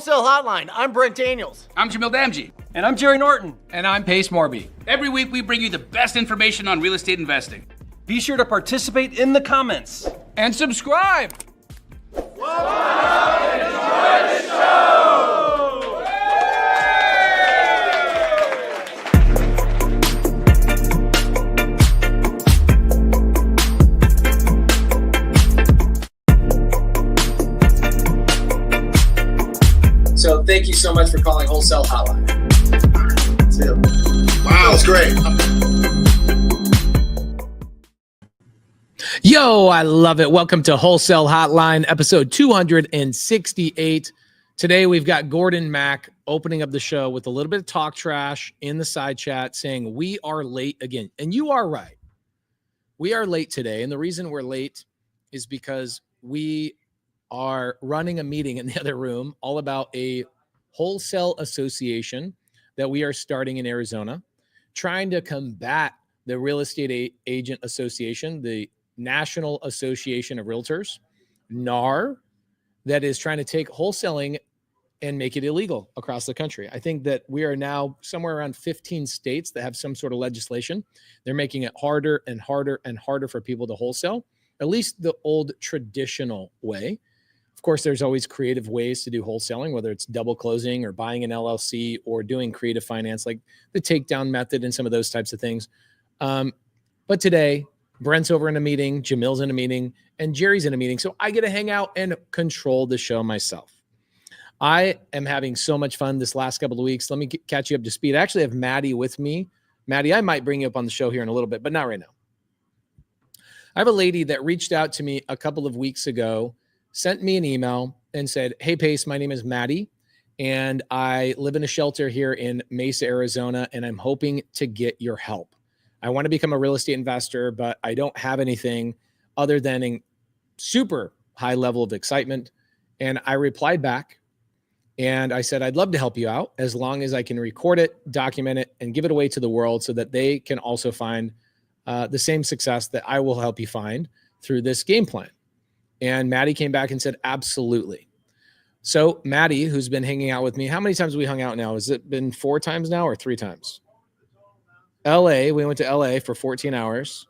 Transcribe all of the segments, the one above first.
Wholesale Hotline. I'm Brent Daniels. I'm Jamil Damji. And I'm Jerry Norton. And I'm Morby. Every week we bring you the best information on real estate investing. Be sure to participate in the comments. And subscribe. Enjoy the show! So thank you so much for calling Wholesale Hotline. See ya. Wow, that's great. Yo, I love it. Welcome to Wholesale Hotline, episode 268. Today we've got Gordon Mack opening up the show with a little bit of talk trash in the side chat saying we are late again. And you are right. We are late today. And the reason we're late is because we are running a meeting in the other room all about a wholesale association that we are starting in Arizona, trying to combat the Real Estate Agent Association, the National Association of Realtors, NAR, that is trying to take wholesaling and make it illegal across the country. I think that we are now somewhere around 15 states that have some sort of legislation. They're making it harder and harder and harder for people to wholesale, at least the old traditional way. Of course, there's always creative ways to do wholesaling, whether it's double closing or buying an LLC or doing creative finance, like the takedown method and some of those types of things. But today, Brent's over in a meeting, Jamil's in a meeting, and Jerry's in a meeting. So I get to hang out and control the show myself. I am having so much fun this last couple of weeks. Let me catch you up to speed. I actually have Maddie with me. Maddie, I might bring you up on the show here in a little bit, but not right now. I have a lady that reached out to me a couple of weeks ago, sent me an email and said, hey, Pace, my name is Maddie, and I live in a shelter here in Mesa, Arizona, and I'm hoping to get your help. I want to become a real estate investor, but I don't have anything other than a super high level of excitement. And I replied back and I said, I'd love to help you out as long as I can record it, document it, and give it away to the world so that they can also find the same success that I will help you find through this game plan. And Maddie came back and said, absolutely. So Maddie, who's been hanging out with me, how many times have we hung out now? Has it been 4 times now or 3 times? LA, we went to LA for 14 hours.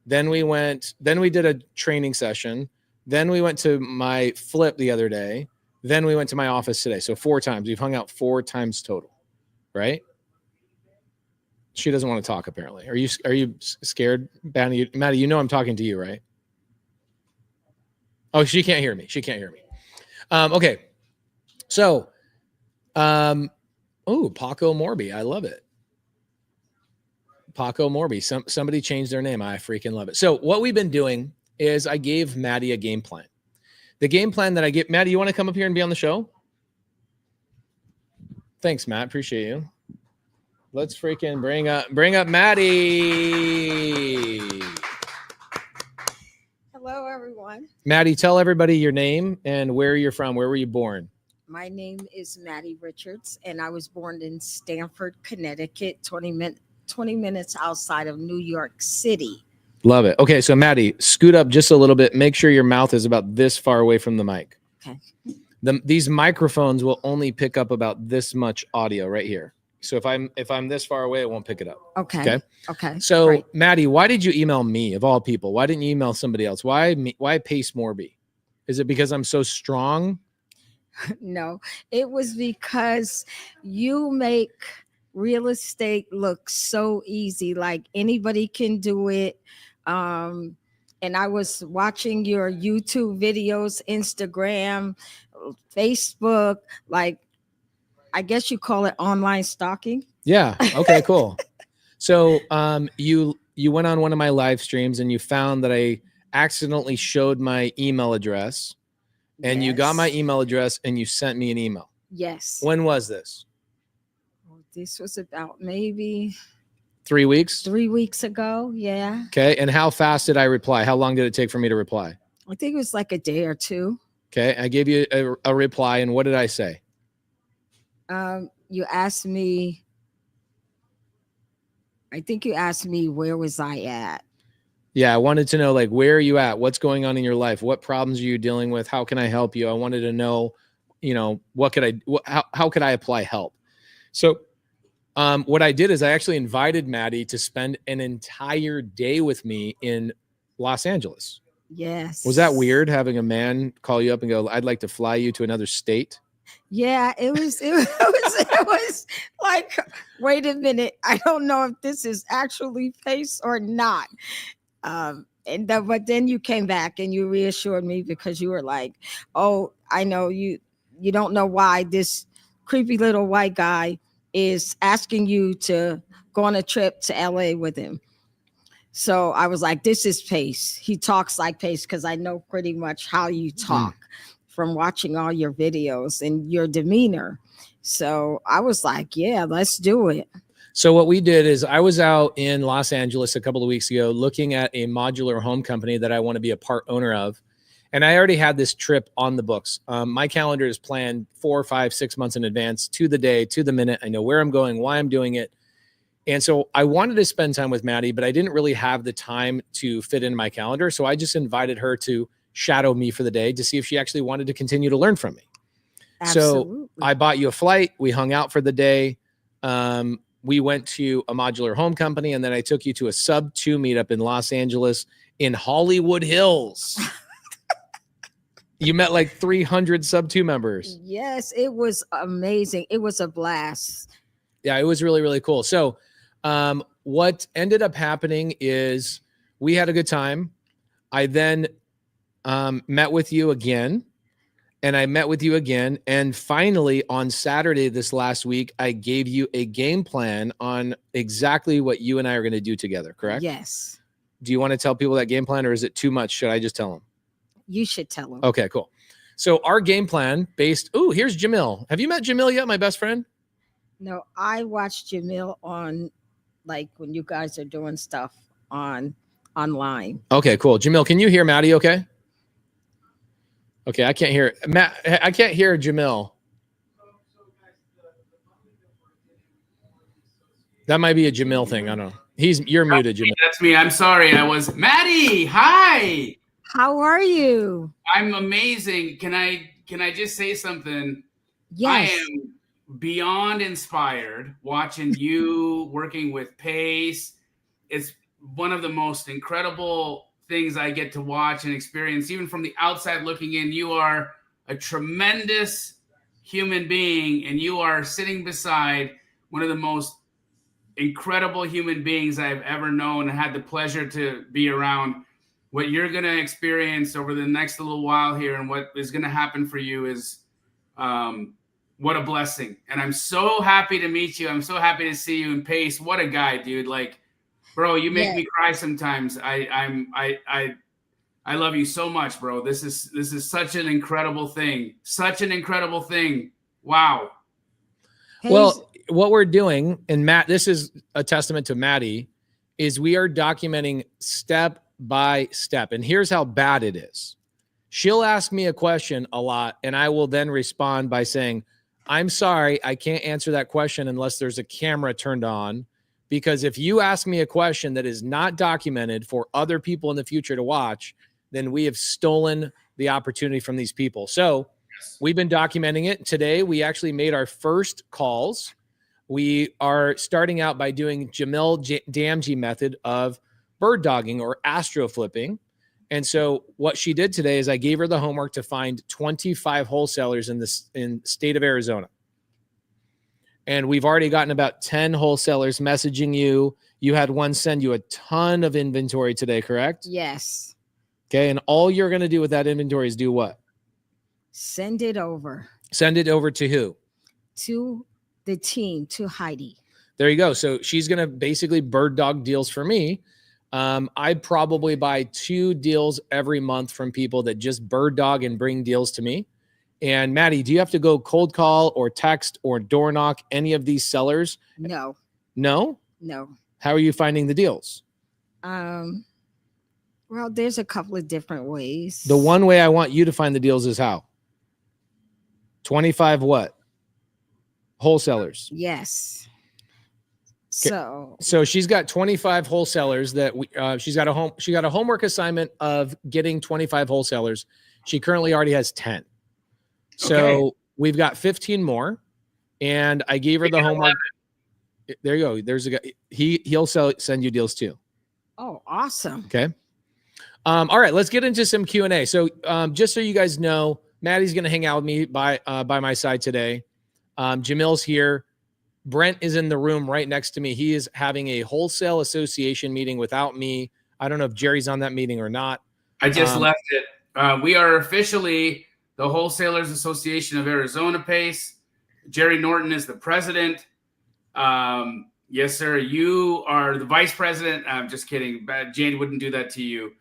Then we did a training session. Then we went to my flip the other day. Then we went to my office today. So 4 times. We've hung out 4 times total, right? She doesn't want to talk apparently. Are you scared, Maddie? Maddie, you know I'm talking to you, right? Oh, she can't hear me. Okay. So, Paco Morby. I love it. Paco Morby. Somebody changed their name. I freaking love it. So what we've been doing is I gave Maddie a game plan. The game plan that I get, Maddie, you want to come up here and be on the show? Thanks, Matt. Appreciate you. Let's freaking bring up Maddie. Hello, everyone. Maddie, tell everybody your name and where you're from. Where were you born? My name is Maddie Richards, and I was born in Stamford, Connecticut, 20 minutes outside of New York City. Love it. Okay, so Maddie, scoot up just a little bit. Make sure your mouth is about this far away from the mic. Okay. These microphones will only pick up about this much audio right here. So if I'm this far away, it won't pick it up. Okay. So great. Maddie, why did you email me of all people? Why didn't you email somebody else? Why me? Why Pace Morby? Is it because I'm so strong? No, it was because you make real estate look so easy, like anybody can do it. And I was watching your YouTube videos, Instagram, Facebook, like I guess you call it online stalking. Yeah. Okay, cool. So you went on one of my live streams and you found that I accidentally showed my email address and you got my email address and you sent me an email. Yes. When was this? This was about maybe 3 weeks? 3 weeks ago. Yeah. Okay. And how fast did I reply? How long did it take for me to reply? I think it was like a day or two. Okay. I gave you a reply. And what did I say? You asked me, I think you asked me, where was I at? Yeah, I wanted to know, like, where are you at? What's going on in your life? What problems are you dealing with? How can I help you? I wanted to know, what could how could I apply help? So what I did is I actually invited Maddie to spend an entire day with me in Los Angeles. Yes. Was that weird having a man call you up and go, I'd like to fly you to another state? Yeah, it was like, wait a minute. I don't know if this is actually face or not. But then you came back and you reassured me because you were like, oh, I know you don't know why this creepy little white guy is asking you to go on a trip to LA with him. So I was like, this is Pace. He talks like Pace because I know pretty much how you talk from watching all your videos and your demeanor. So I was like, yeah, let's do it. So what we did is I was out in Los Angeles a couple of weeks ago looking at a modular home company that I want to be a part owner of. And I already had this trip on the books. My calendar is planned 4, 5, 6 months in advance, to the day, to the minute. I know where I'm going, why I'm doing it. And so I wanted to spend time with Maddie, but I didn't really have the time to fit in my calendar. So I just invited her to shadow me for the day to see if she actually wanted to continue to learn from me. Absolutely. So I bought you a flight. We hung out for the day. We went to a modular home company, and then I took you to a Subto meetup in Los Angeles in Hollywood Hills. You met like 300 Subto members. Yes, it was amazing. It was a blast. Yeah, it was really, really cool. So what ended up happening is we had a good time. I then met with you again, and I met with you again. And finally, on Saturday this last week, I gave you a game plan on exactly what you and I are going to do together, correct? Yes. Do you want to tell people that game plan, or is it too much? Should I just tell them? You should tell them. Okay, cool. So our game plan based, here's Jamil. Have you met Jamil yet, my best friend? No, I watched Jamil on, like, when you guys are doing stuff online. Okay, cool. Jamil, can you hear Maddie okay? Okay, I can't hear Matt. I can't hear Jamil. That might be a Jamil thing. I don't know. You're muted, Jamil. That's me. I'm sorry. I was Maddie. Hi. How are you? I'm amazing. Can I just say something? Yes. I am beyond inspired watching you working with Pace. It's one of the most incredible things I get to watch and experience, even from the outside looking in. You are a tremendous human being, and you are sitting beside one of the most incredible human beings I've ever known and had the pleasure to be around. What you're going to experience over the next little while here and what is going to happen for you is what a blessing. And I'm so happy to meet you. I'm so happy to see you in Pace. What a guy, dude. Like, bro, you make me cry sometimes. I love you so much, bro. This is such an incredible thing. Such an incredible thing. Wow. Well, what we're doing, and Matt, this is a testament to Maddie, is we are documenting step by step. And here's how bad it is. She'll ask me a question a lot, and I will then respond by saying, I'm sorry, I can't answer that question unless there's a camera turned on. Because if you ask me a question that is not documented for other people in the future to watch, then we have stolen the opportunity from these people. So we've been documenting it. Today, we actually made our first calls. We are starting out by doing Jamil Damji method of bird dogging or astro flipping. And so what she did today is I gave her the homework to find 25 wholesalers in the state of Arizona. And we've already gotten about 10 wholesalers messaging you. You had one send you a ton of inventory today, correct? Yes. Okay. And all you're going to do with that inventory is do what? Send it over. Send it over to who? To the team, to Heidi. There you go. So she's going to basically bird dog deals for me. I probably buy 2 deals every month from people that just bird dog and bring deals to me. And Maddie, do you have to go cold call or text or door knock any of these sellers? No. No? No. How are you finding the deals? Well, there's a couple of different ways. The one way I want you to find the deals is how? 25 what? Wholesalers. Yes. So she's got 25 wholesalers that she got a homework assignment of getting 25 wholesalers. She currently already has 10. So we've got 15 more, and I gave her the homework. There you go. There's a guy. He'll send you deals too. Oh, awesome. Okay. All right, let's get into some Q&A. So just so you guys know, Maddie's going to hang out with me by my side today. Jamil's here. Brent is in the room right next to me. He is having a wholesale association meeting without me. I don't know if Jerry's on that meeting or not. I just left it. We are officially the Wholesalers Association of Arizona, Pace. Jerry Norton is the president. Yes, sir. You are the vice president. I'm just kidding. Jane wouldn't do that to you.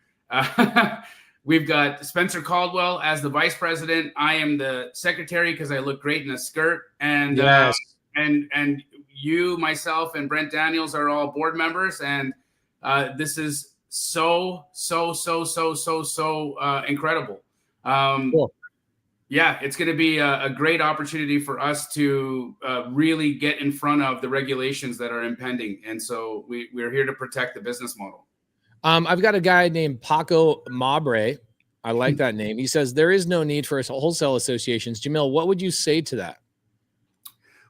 We've got Spencer Caldwell as the vice president. I am the secretary because I look great in a skirt. And yes. And you, myself, and Brent Daniels are all board members. And this is so incredible. Cool. Yeah, it's going to be a great opportunity for us to really get in front of the regulations that are impending. And so we're here to protect the business model. I've got a guy named Paco Mabre. I like that name. He says there is no need for wholesale associations. Jamil, what would you say to that?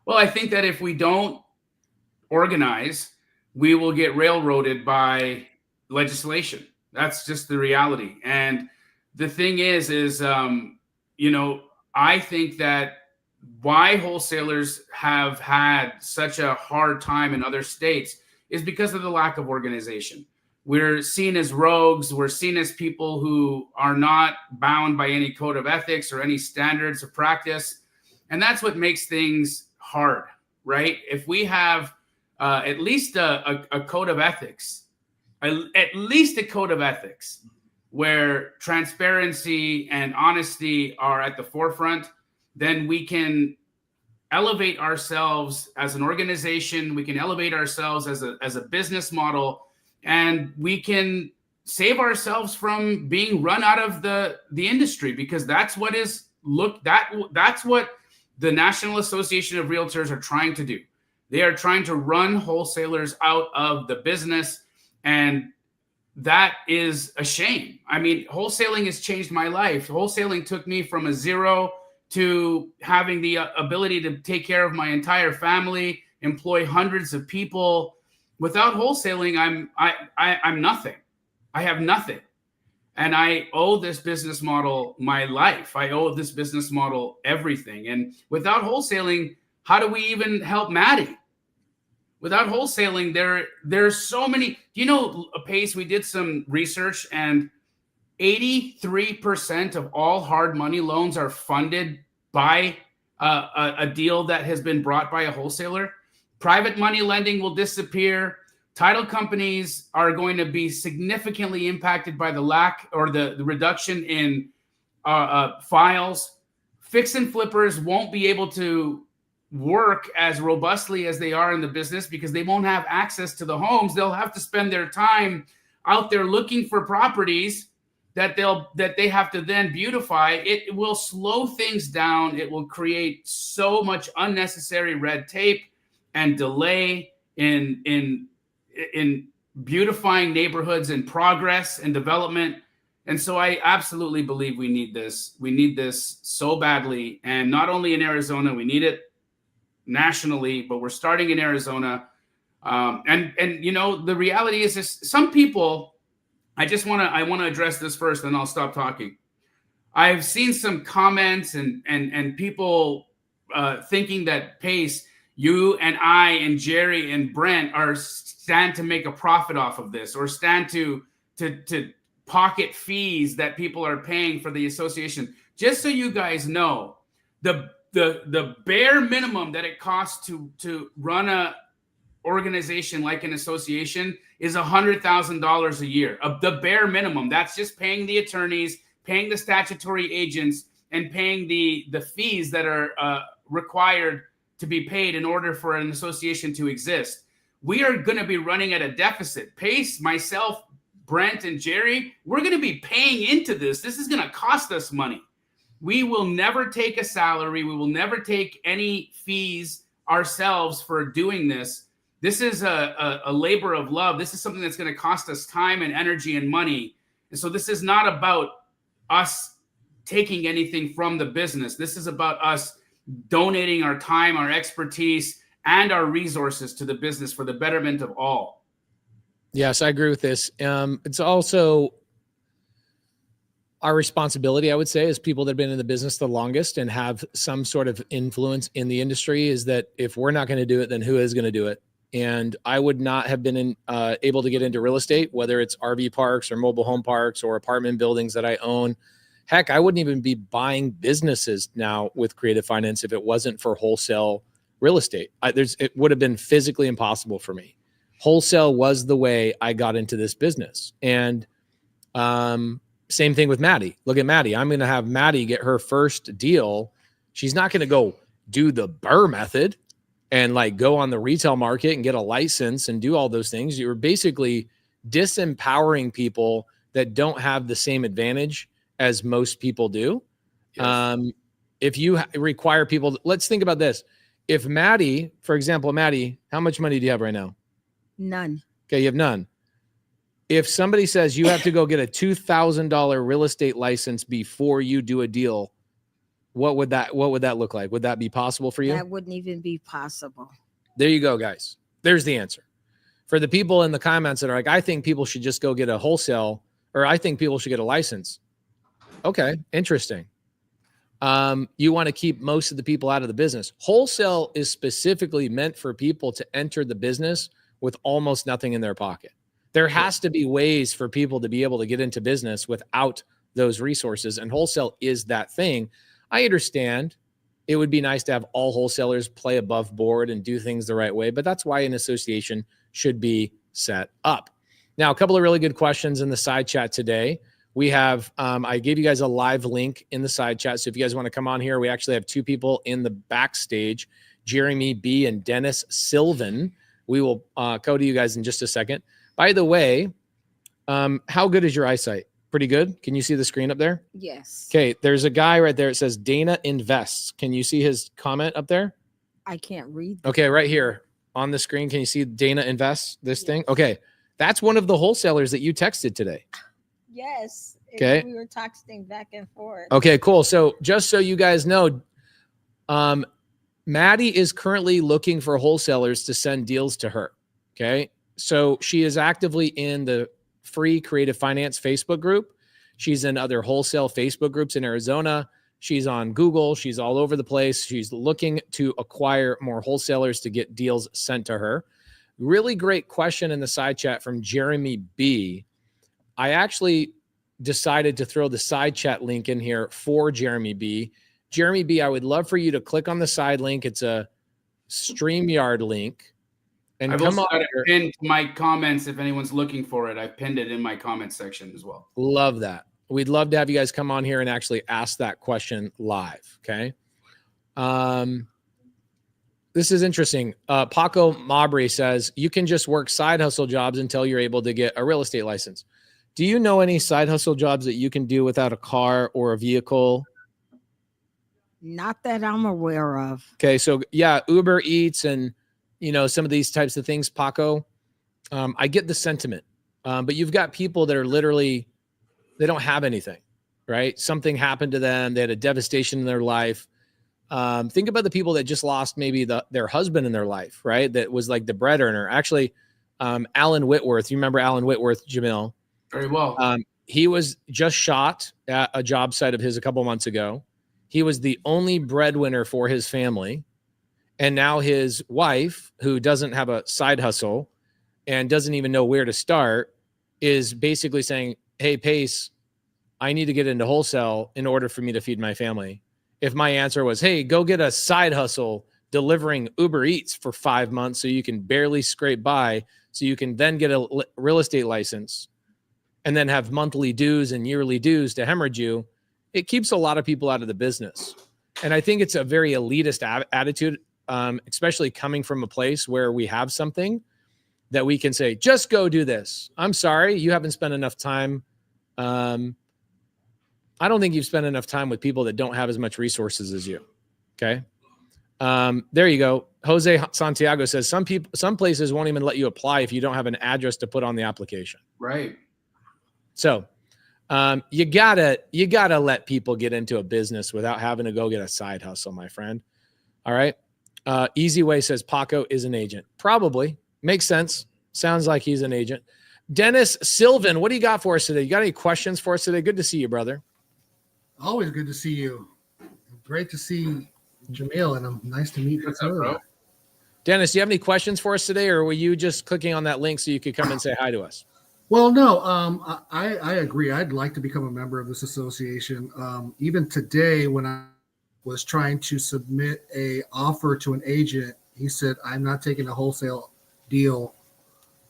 Well, I think that if we don't organize, we will get railroaded by legislation. That's just the reality. And the thing is, I think that why wholesalers have had such a hard time in other states is because of the lack of organization. We're seen as rogues. We're seen as people who are not bound by any code of ethics or any standards of practice. And that's what makes things hard, right? If we have at least a code of ethics, where transparency and honesty are at the forefront, then we can elevate ourselves as an organization. We can elevate ourselves as a business model, and we can save ourselves from being run out of the industry, because that's what that's what the National Association of Realtors are trying to do. They are trying to run wholesalers out of the business, and that is a shame. I mean, wholesaling has changed my life. Wholesaling took me from a zero to having the ability to take care of my entire family, employ hundreds of people. Without wholesaling, I'm nothing. I have nothing. And I owe this business model my life. I owe this business model everything. And without wholesaling, how do we even help Maddie? Without wholesaling, there's so many. Pace, we did some research, and 83% of all hard money loans are funded by a deal that has been brought by a wholesaler. Private money lending will disappear. Title companies are going to be significantly impacted by the lack or the reduction in files. Fix and flippers won't be able to work as robustly as they are in the business because they won't have access to the homes. They'll have to spend their time out there looking for properties that they have to then beautify. It will slow things down. It will create so much unnecessary red tape and delay in beautifying neighborhoods and progress and development. And so I absolutely believe we need this. We need this so badly. And not only in Arizona, we need it nationally, but we're starting in Arizona. And the reality is this: some people, I want to address this first, and I'll stop talking. I've seen some comments and people thinking that Pace, you and I and Jerry and Brent stand to make a profit off of this, or stand to pocket fees that people are paying for the association. Just so you guys know, the bare minimum that it costs to run a organization like an association is $100,000 a year. The bare minimum. That's just paying the attorneys, paying the statutory agents, and paying the fees that are required to be paid in order for an association to exist. We are going to be running at a deficit. Pace, myself, Brent, and Jerry, we're going to be paying into this. This is going to cost us money. We will never take a salary. We will never take any fees ourselves for doing this. This is a labor of love. This is something that's going to cost us time and energy and money. And so this is not about us taking anything from the business. This is about us donating our time, our expertise, and our resources to the business for the betterment of all. Yes, I agree with this. It's also our responsibility, I would say, as people that have been in the business the longest and have some sort of influence in the industry, is that if we're not going to do it, then who is going to do it? And I would not have been able to get into real estate, whether it's RV parks or mobile home parks or apartment buildings that I own. Heck, I wouldn't even be buying businesses now with creative finance if it wasn't for wholesale real estate. It would have been physically impossible for me. Wholesale was the way I got into this business. And same thing with Maddie. Look at Maddie. I'm going to have Maddie get her first deal. She's not going to go do the Burr method and like go on the retail market and get a license and do all those things. You're basically disempowering people that don't have the same advantage as most people do. Yes. If you require people, let's think about this. If Maddie, for example, Maddie, how much money do you have right now? None. Okay, you have none. If somebody says you have to go get a $2,000 real estate license before you do a deal, what would that look like? Would that be possible for you? That wouldn't even be possible. There you go, guys. There's the answer. For the people in the comments that are like, I think people should just go get a wholesale, or I think people should get a license. Okay, interesting. You want to keep most of the people out of the business. Wholesale is specifically meant for people to enter the business with almost nothing in their pocket. There has to be ways for people to be able to get into business without those resources, and wholesale is that thing. I understand it would be nice to have all wholesalers play above board and do things the right way, but that's why an association should be set up. Now, a couple of really good questions in the side chat today. We have, I gave you guys a live link in the side chat. So if you guys want to come on here, we actually have two people in the backstage, Jeremy B and Dennis Sylvan. We will go to you guys in just a second. By the way, how good is your eyesight? Pretty good. Can you see the screen up there? Yes. Okay. There's a guy right there. It says Dana Invests. Can you see his comment up there? I can't read. Okay. Right here on the screen. Can you see Dana Invests, this thing? Okay. That's one of the wholesalers that you texted today. Yes. Okay. We were texting back and forth. Okay, cool. So just so you guys know, Maddie is currently looking for wholesalers to send deals to her. Okay. So she is actively in the free creative finance Facebook group. She's in other wholesale Facebook groups in Arizona. She's on Google. She's all over the place. She's looking to acquire more wholesalers to get deals sent to her. Really great question in the side chat from Jeremy B. I actually decided to throw the side chat link in here for Jeremy B. Jeremy B, I would love for you to click on the side link. It's a StreamYard link. And I've come also on, got it pinned to my comments if anyone's looking for it. I've pinned it in my comments section as well. Love that. We'd love to have you guys come on here and actually ask that question live. Okay. This is interesting. Paco Mabry says you can just work side hustle jobs until you're able to get a real estate license. Do you know any side hustle jobs that you can do without a car or a vehicle? Not that I'm aware of. Okay. So yeah, Uber Eats and, you know, some of these types of things, Paco, I get the sentiment, but you've got people that are literally, they don't have anything, right? Something happened to them. They had a devastation in their life. Think about the people that just lost maybe their husband in their life, right? That was like the bread earner. Actually, Alan Whitworth, you remember Alan Whitworth, Jamil? Very well. He was just shot at a job site of his a couple months ago. He was the only breadwinner for his family. And now his wife, who doesn't have a side hustle and doesn't even know where to start, is basically saying, hey, Pace, I need to get into wholesale in order for me to feed my family. If my answer was, hey, go get a side hustle delivering Uber Eats for 5 months so you can barely scrape by, so you can then get a real estate license and then have monthly dues and yearly dues to hemorrhage you, it keeps a lot of people out of the business. And I think it's a very elitist attitude, especially coming from a place where we have something that we can say, just go do this. I'm sorry, you haven't spent enough time. I don't think you've spent enough time with people that don't have as much resources as you. Okay. There you go. Jose Santiago says some places won't even let you apply if you don't have an address to put on the application. Right. So you gotta let people get into a business without having to go get a side hustle, my friend. All right. Easy Way says Paco is an agent. Probably. Makes sense. Sounds like he's an agent. Dennis Sylvan, what do you got for us today? You got any questions for us today? Good to see you, brother. Always good to see you. Great to see Jamil, and nice to meet you, bro. Dennis, do you have any questions for us today, or were you just clicking on that link so you could come and say hi to us? Well, no, I agree. I'd like to become a member of this association. Even today, when I was trying to submit a offer to an agent, he said, I'm not taking a wholesale deal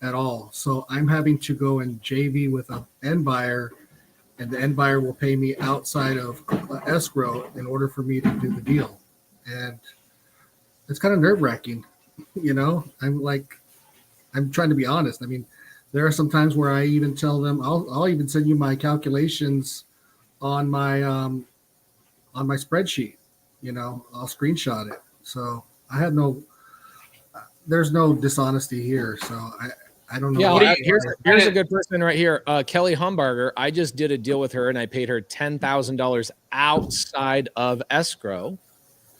at all. So I'm having to go and JV with an end buyer, and the end buyer will pay me outside of escrow in order for me to do the deal. And it's kind of nerve-wracking, you know. I'm trying to be honest. I mean, there are some times where I even tell them, I'll even send you my calculations on my spreadsheet. You know, I'll screenshot it. So I have there's no dishonesty here. So I don't know. Yeah, here's a good person right here. Kelly Humbarger. I just did a deal with her and I paid her $10,000 outside of escrow.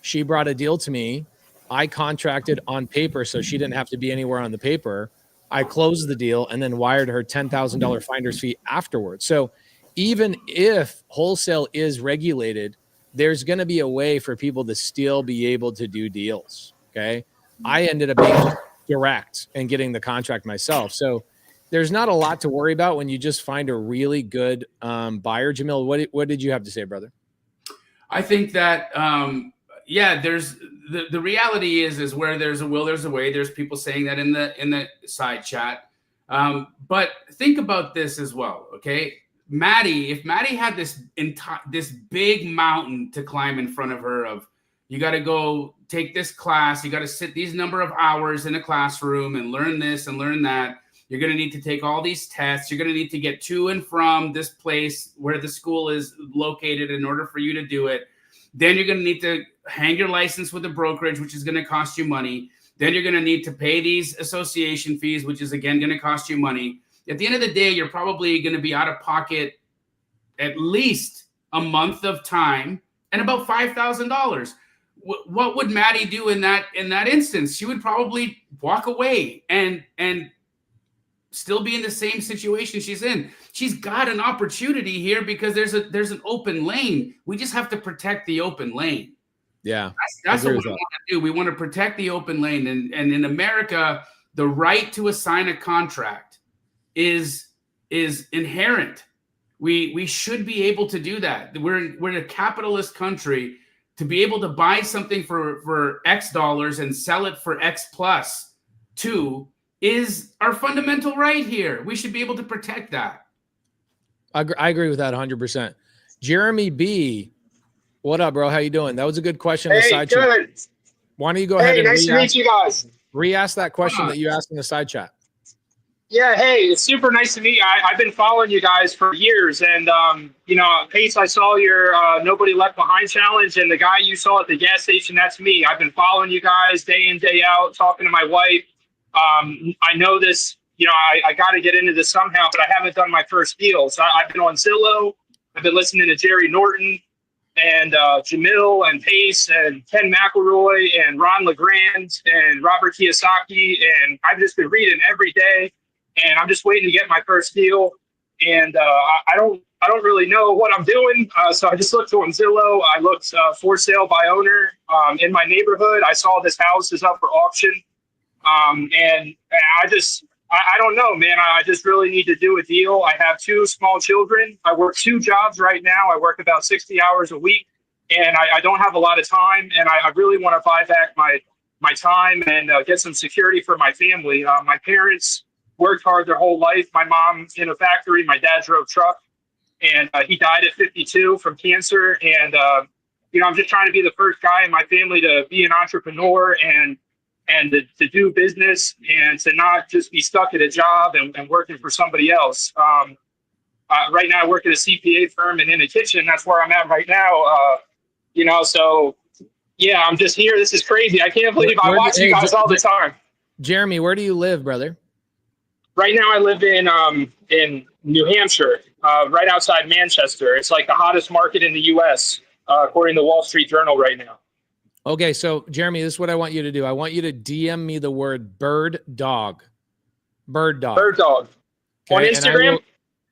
She brought a deal to me. I contracted on paper, so she didn't have to be anywhere on the paper. I closed the deal and then wired her $10,000 finder's fee afterwards. So even if wholesale is regulated, there's going to be a way for people to still be able to do deals. Okay. I ended up being direct and getting the contract myself. So there's not a lot to worry about when you just find a really good buyer. Jamil, what did you have to say, brother? I think that, there's the reality is where there's a will, there's a way. There's people saying that in the side chat. But think about this as well. Okay. If Maddie had this big mountain to climb in front of her of, you got to go take this class, you got to sit these number of hours in a classroom and learn this and learn that. You're going to need to take all these tests. You're going to need to get to and from this place where the school is located in order for you to do it. Then you're going to need to hang your license with a brokerage, which is going to cost you money. Then you're going to need to pay these association fees, which is, again, going to cost you money. At the end of the day, you're probably going to be out of pocket at least a month of time and about $5,000. What would Maddie do in that instance? She would probably walk away and still be in the same situation she's in. She's got an opportunity here because there's an open lane. We just have to protect the open lane. Yeah, that's what we want to do. We want to protect the open lane, and in America, the right to assign a contract is inherent. We should be able to do that. We're in a capitalist country. To be able to buy something for X dollars and sell it for X plus 2 is our fundamental right here. We should be able to protect that. I agree with that 100%. Jeremy B, what up, bro? How you doing? That was a good question. Hey, good. Why don't you go ahead and nice to meet you guys. Re-ask that question that you asked in the side chat. Yeah, hey, it's super nice to meet you. I've been following you guys for years, and Pace, I saw your Nobody Left Behind challenge, and the guy you saw at the gas station, that's me. I've been following you guys day in, day out, talking to my wife. I know this, I got to get into this somehow, but I haven't done my first deal. So I've been on Zillow. I've been listening to Jerry Norton and Jamil and Pace and Ken McElroy and Ron LeGrand and Robert Kiyosaki, and I've just been reading every day. And I'm just waiting to get my first deal. And I don't really know what I'm doing. So I just looked on Zillow. I looked for sale by owner in my neighborhood. I saw this house is up for auction. And I don't know, man. I just really need to do a deal. I have 2 small children. I work 2 jobs right now. I work about 60 hours a week. And I don't have a lot of time. And I really want to buy back my time and get some security for my family. My parents worked hard their whole life. My mom in a factory, my dad drove truck, and he died at 52 from cancer. And, I'm just trying to be the first guy in my family to be an entrepreneur and to do business and to not just be stuck at a job and working for somebody else. Right now I work at a CPA firm and in a kitchen. That's where I'm at right now. So yeah, I'm just here. This is crazy. I can't believe I watch you guys all the time. Jeremy, where do you live, brother? Right now I live in New Hampshire, right outside Manchester. It's like the hottest market in the U.S., according to the Wall Street Journal right now. Okay, so Jeremy, this is what I want you to do. I want you to DM me the word bird dog. Bird dog. Bird dog. On Okay, and I Instagram? will-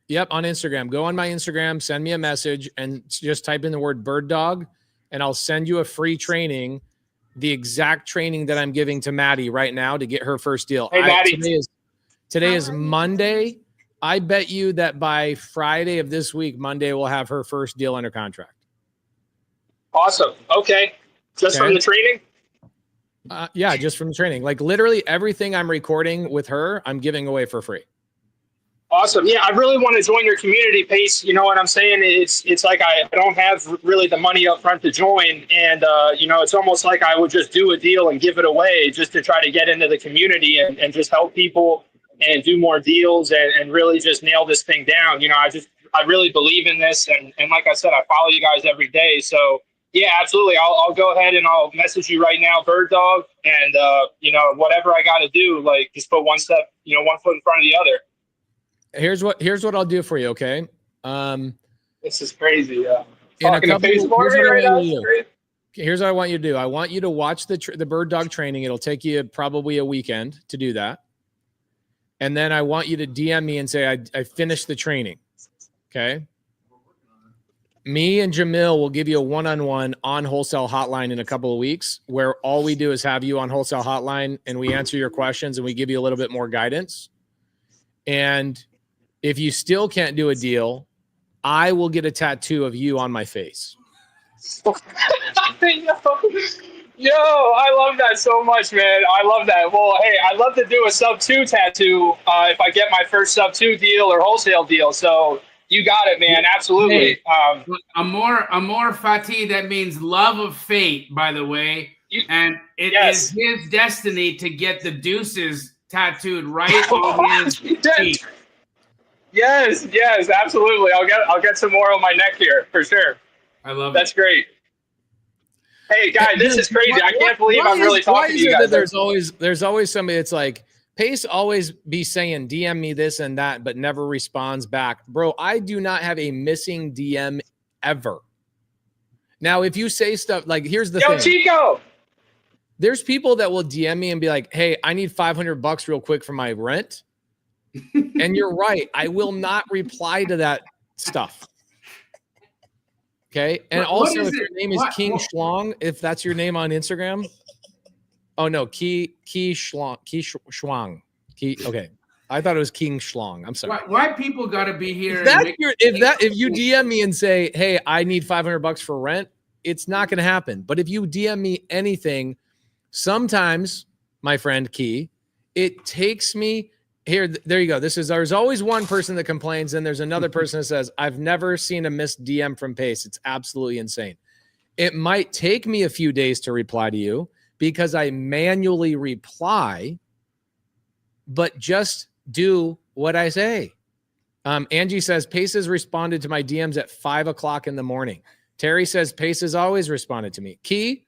Yep, on Instagram. Go on my Instagram, send me a message, and just type in the word bird dog, and I'll send you a free training, the exact training that I'm giving to Maddie right now to get her first deal. Hey, Maddie. Today is Monday. I bet you that by Friday of this week, Monday, we'll have her first deal under contract. Awesome. Okay. Just Okay. from the training? Yeah, just from the training. Like literally everything I'm recording with her, I'm giving away for free. Awesome. Yeah, I really want to join your community, Pace. You know what I'm saying? It's like I don't have really the money up front to join. And, it's almost like I would just do a deal and give it away just to try to get into the community and just help people and do more deals and really just nail this thing down. I really believe in this. And like I said, I follow you guys every day. So, yeah, absolutely. I'll go ahead and I'll message you right now, Bird Dog. And, whatever I got to do, like just put one foot in front of the other. Here's what I'll do for you, okay? This is crazy. Yeah. In a Talking to couple, Pace Morby right now. Here's what I want you to do. I want you to watch the bird dog training. It'll take you probably a weekend to do that. And then I want you to DM me and say, I finished the training. Okay. Me and Jamil will give you a one-on-one on Wholesale Hotline in a couple of weeks, where all we do is have you on Wholesale Hotline and we answer your questions and we give you a little bit more guidance. And if you still can't do a deal, I will get a tattoo of you on my face. Yo, I love that so much, man. I love that. Well, hey, I'd love to do a sub 2 tattoo if I get my first sub 2 deal or wholesale deal. So you got it, man. Absolutely. Hey, Amor Fati, that means love of fate, by the way. And it is his destiny to get the deuces tattooed right on his feet. Yes, absolutely. I'll get some more on my neck here for sure. I love That's great. Hey guys, this is crazy. I can't believe I'm really talking to you guys. There's always somebody that's like, Pace always be saying DM me this and that, but never responds back. Bro, I do not have a missing DM ever. Now, if you say stuff like, here's the thing. Yo, Chico. There's people that will DM me and be like, hey, I need $500 real quick for my rent. And you're right. I will not reply to that stuff. Okay. And also, if your name is King Schlong, if that's your name on Instagram. Oh no, Key Schlong. Okay. I thought it was King Schlong. I'm sorry. Why people gotta be here? If you DM me and say, hey, I need $500 for rent, it's not gonna happen. But if you DM me anything, sometimes, my friend Key, it takes me here. There you go. There's always one person that complains, and there's another person that says, I've never seen a missed DM from Pace. It's absolutely insane. It might take me a few days to reply to you because I manually reply, but just do what I say. Angie says, Pace has responded to my DMs at 5 o'clock in the morning. Terry says, Pace has always responded to me. Key,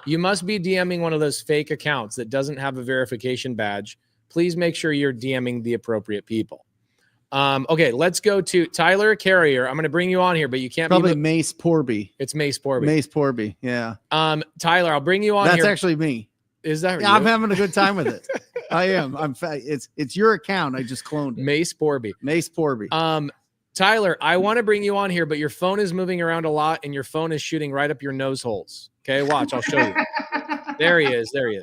you must be DMing one of those fake accounts that doesn't have a verification badge. Please make sure you're DMing the appropriate people. Okay, let's go to Tyler Carrier. I'm going to bring you on here, but you can't probably Mace Porby. It's Mace Porby. Mace Porby, yeah. Tyler, I'll bring you on here. That's actually me. Is that yeah, I'm having a good time with it. I am. It's your account. I just cloned it. Mace Porby. Mace Porby. Tyler, I want to bring you on here, but your phone is moving around a lot and your phone is shooting right up your nose holes. Okay, watch. I'll show you. There he is. There he is.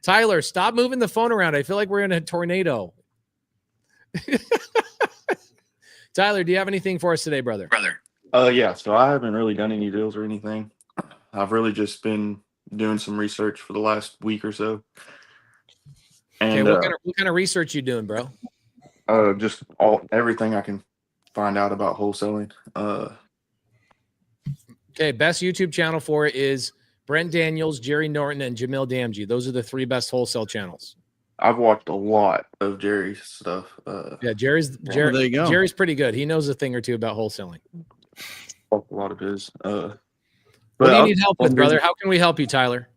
Tyler, stop moving the phone around. I feel like we're in a tornado. Tyler, do you have anything for us today, brother? Yeah, so I haven't really done any deals or anything. I've really just been doing some research for the last week or so. And okay, what kind of research you doing, bro? Just everything I can find out about wholesaling. Okay, best YouTube channel for it is Brent Daniels, Jerry Norton, and Jamil Damji. Those are the 3 best wholesale channels. I've watched a lot of Jerry's stuff. Yeah, Jerry, there you go. Jerry's pretty good. He knows a thing or two about wholesaling. A lot of his. What do you need help with, brother? How can we help you, Tyler?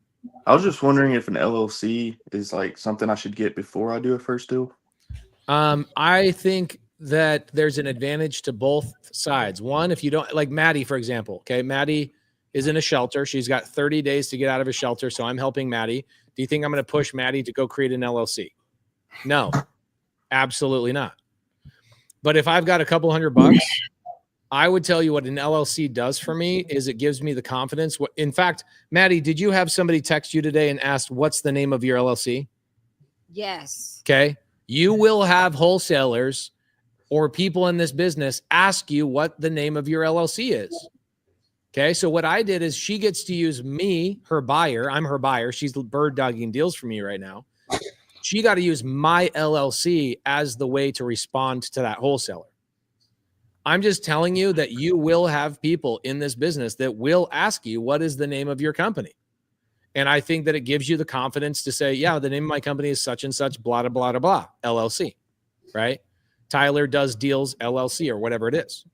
I was just wondering if an LLC is like something I should get before I do a first deal. I think that there's an advantage to both sides. One, if you don't like Maddie, for example, okay, Maddie is in a shelter. She's got 30 days to get out of a shelter. So I'm helping Maddie. Do you think I'm going to push Maddie to go create an LLC? No, absolutely not. But if I've got a couple $100, I would tell you what an LLC does for me is it gives me the confidence. In fact, Maddie, did you have somebody text you today and asked, what's the name of your LLC? Yes. Okay. You will have wholesalers or people in this business ask you what the name of your LLC is. Okay. So what I did is she gets to use me, her buyer. I'm her buyer. She's bird dogging deals for me right now. She got to use my LLC as the way to respond to that wholesaler. I'm just telling you that you will have people in this business that will ask you, what is the name of your company? And I think that it gives you the confidence to say, yeah, the name of my company is such and such, blah, blah, blah, blah, LLC, right? Tyler Does Deals, LLC, or whatever it is.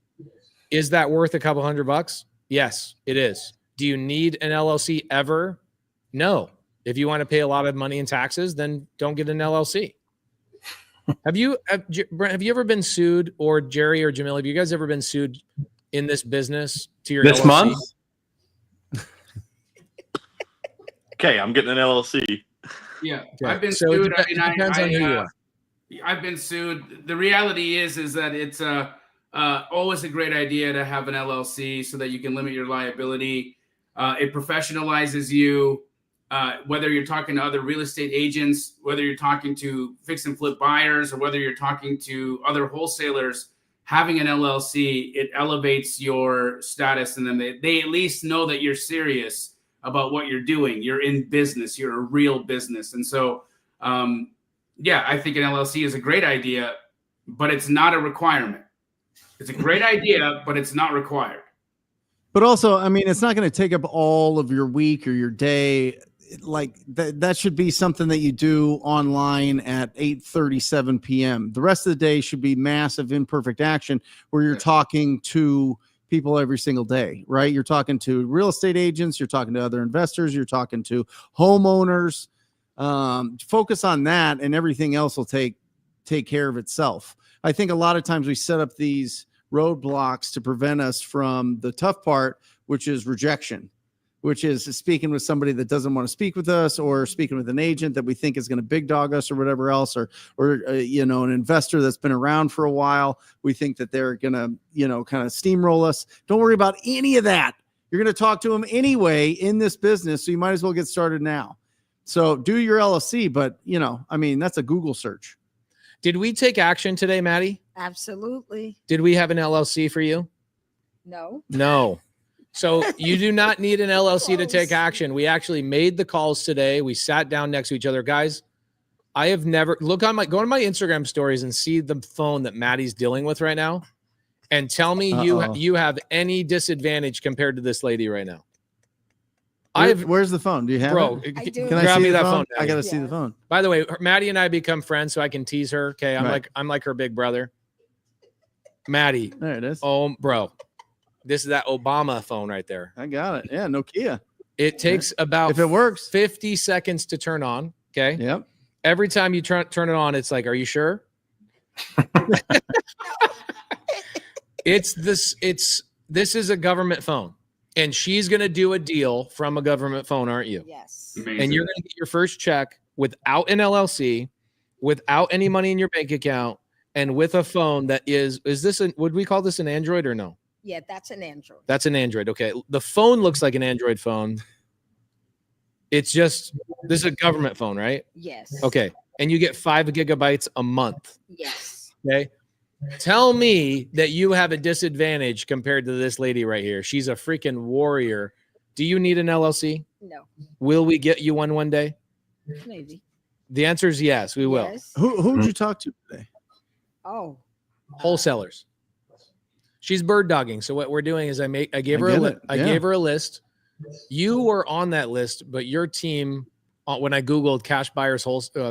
Is that worth a couple $100? Yes, it is. Do you need an LLC ever? No. If you want to pay a lot of money in taxes, then don't get an LLC. Have you ever been sued, or Jerry or Jamil, have you guys ever been sued in this business to your This LLC? month? Okay, I'm getting an LLC. Yeah, Okay. I've been So sued. it depends on who you are. I've been sued. The reality is that it's always a great idea to have an LLC so that you can limit your liability. It professionalizes you. Whether you're talking to other real estate agents, whether you're talking to fix and flip buyers, or whether you're talking to other wholesalers, having an LLC, it elevates your status, and then they at least know that you're serious about what you're doing. You're in business. You're a real business. And so, yeah, I think an LLC is a great idea, but it's not a requirement. It's a great idea, but it's not required. But also, I mean, it's not going to take up all of your week or your day. Like that should be something that you do online at 8:37 p.m. The rest of the day should be massive imperfect action where you're talking to people every single day, right? You're talking to real estate agents, you're talking to other investors, you're talking to homeowners. Focus on that, and everything else will take care of itself. I think a lot of times we set up these roadblocks to prevent us from the tough part, which is rejection, which is speaking with somebody that doesn't want to speak with us, or speaking with an agent that we think is going to big dog us or whatever else, or you know, an investor that's been around for a while. We think that they're going to, you know, kind of steamroll us. Don't worry about any of that. You're going to talk to them anyway in this business. So you might as well get started now. So do your LLC, but you know, I mean, that's a Google search. Did we take action today, Maddie? Absolutely. Did we have an LLC for you? No. No. So you do not need an LLC to take action. We actually made the calls today. We sat down next to each other. Guys, I have never go on my Instagram stories and see the phone that Maddie's dealing with right now, and tell me you have any disadvantage compared to this lady right now. Where's the phone? Do you have it? I do. Can I grab see me the that phone? phone? I got to see the phone. By the way, Maddie and I become friends so I can tease her. Okay, Right. I'm like her big brother. Maddie. There it is. Oh, bro. This is that Obama phone right there. I got it. Yeah, Nokia. It takes about If it works. 50 seconds to turn on. Okay. Yep. Every time you turn it on, it's like, are you sure? This is a government phone, and she's going to do a deal from a government phone, aren't you? Yes. Amazing. And you're going to get your first check without an LLC, without any money in your bank account, and with a phone that is this would we call this an Android or no? Yeah, that's an Android. That's an Android. Okay. The phone looks like an Android phone. It's just, this is a government phone, right? Yes. Okay. And you get 5 gigabytes a month. Yes. Okay. Tell me that you have a disadvantage compared to this lady right here. She's a freaking warrior. Do you need an LLC? No. Will we get you one day? Maybe. The answer is yes, we will. Yes. Who'd you talk to today? Oh. Wholesalers. She's bird dogging. So what we're doing is I gave her a list. You were on that list, but your team, when I Googled cash buyers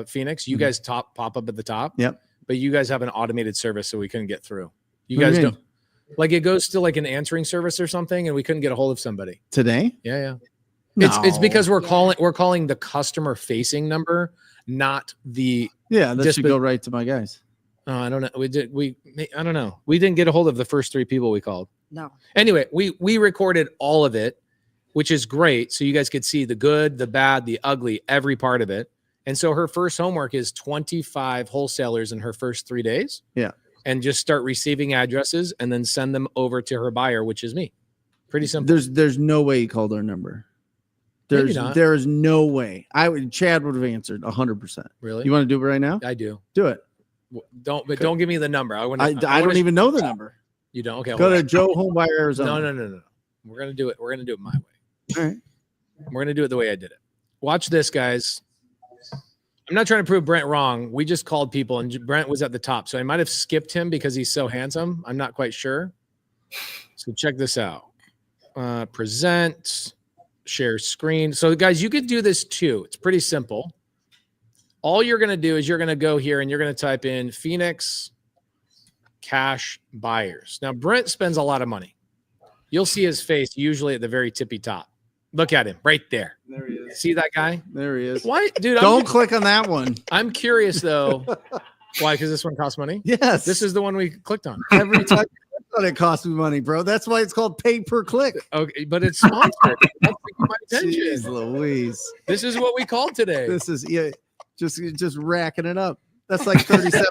Phoenix, you guys pop up at the top. Yep. But you guys have an automated service, so we couldn't get through. You What do guys you mean? don't, like, it goes to like an answering service or something, and we couldn't get a hold of somebody Today? Yeah. No. It's because we're calling the customer facing number, not the that should go right to my guys. I don't know. I don't know. We didn't get a hold of the first 3 people we called. No. Anyway, we recorded all of it, which is great. So you guys could see the good, the bad, the ugly, every part of it. And so her first homework is 25 wholesalers in her first 3 days. Yeah. And just start receiving addresses and then send them over to her buyer, which is me. Pretty simple. There's no way he called our number. Maybe not. There's no way. Chad would have answered 100%. Really? You want to do it right now? I do. Do it. Don't give me the number. I don't even know the number. You don't? Okay. Go to Joe Homebuyer Arizona. No. We're gonna do it. We're gonna do it my way. All right. We're gonna do it the way I did it. Watch this, guys. I'm not trying to prove Brent wrong. We just called people, and Brent was at the top, so I might have skipped him because he's so handsome. I'm not quite sure. So check this out. Present, share screen. So guys, you could do this too. It's pretty simple. All you're going to do is you're going to go here and you're going to type in Phoenix cash buyers. Now, Brent spends a lot of money. You'll see his face usually at the very tippy top. Look at him right there. There he is. See that guy? There he is. Why, dude? Don't click on that one. I'm curious though. Why? Because this one costs money? Yes. This is the one we clicked on. Every time it costs me money, bro. That's why it's called pay per click. Okay, but it's sponsored. That's my attention. Jeez Louise. This is what we called today. This is just racking it up. That's like 37.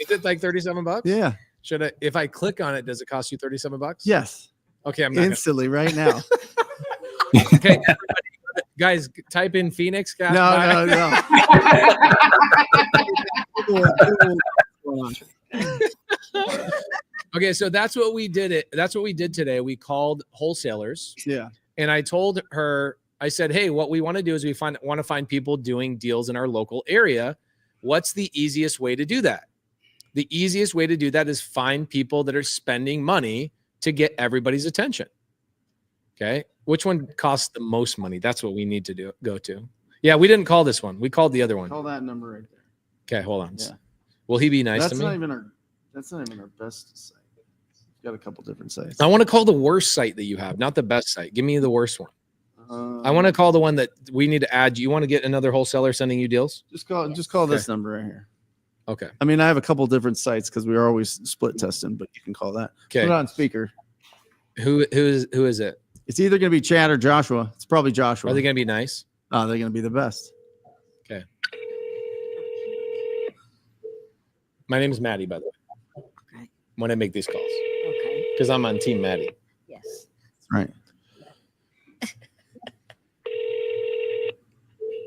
Is it like $37? Yeah. Should I? If I click on it, does it cost you $37? Yes. Okay, I'm not instantly right now. Okay, guys, type in Phoenix. No. Okay, so that's what we did. That's what we did today. We called wholesalers. Yeah. And I told her, I said, hey, what we want to do is want to find people doing deals in our local area. What's the easiest way to do that? The easiest way to do that is find people that are spending money to get everybody's attention. Okay. Which one costs the most money? That's what we need to go to. Yeah, we didn't call this one. We called the other one. Call that number right there. Okay, hold on. Yeah. Will he be nice That's to me? That's not even our best site. We've got a couple different sites. I want to call the worst site that you have, not the best site. Give me the worst one. I want to call the one that we need to add. You want to get another wholesaler sending you deals? Just call this number right here. Okay. I mean, I have a couple different sites because we are always split testing, but you can call that. Okay. Put it on speaker. Who is it? It's either going to be Chad or Joshua. It's probably Joshua. Are they going to be nice? Oh, they're going to be the best. Okay. My name is Maddie, by the way. Okay. When I make these calls. Okay. Because I'm on Team Maddie. Yes. Right.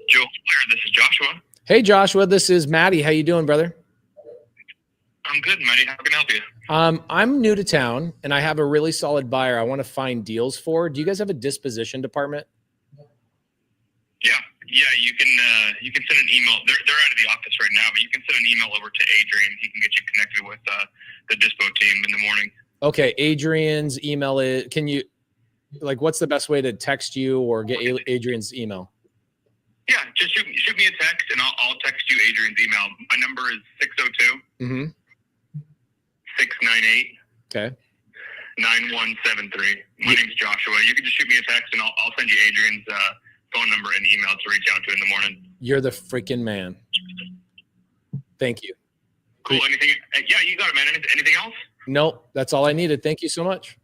Joe, this is Joshua. Hey, Joshua, this is Maddie. How you doing, brother? I'm good, Maddie. How can I help you? I'm new to town, and I have a really solid buyer I want to find deals for. Do you guys have a disposition department? Yeah. You can send an email. They're out of the office right now, but you can send an email over to Adrian. He can get you connected with the dispo team in the morning. Okay, Adrian's email is. Can you, what's the best way to text you or get Adrian's email? Yeah, just shoot me a text, and I'll text you Adrian's email. My number is 602 698 Okay. 9173. My name's Joshua. You can just shoot me a text, and I'll send you Adrian's phone number and email to reach out to in the morning. You're the freaking man. Thank you. Cool. Anything? Yeah, you got it, man. Anything else? Nope, that's all I needed. Thank you so much.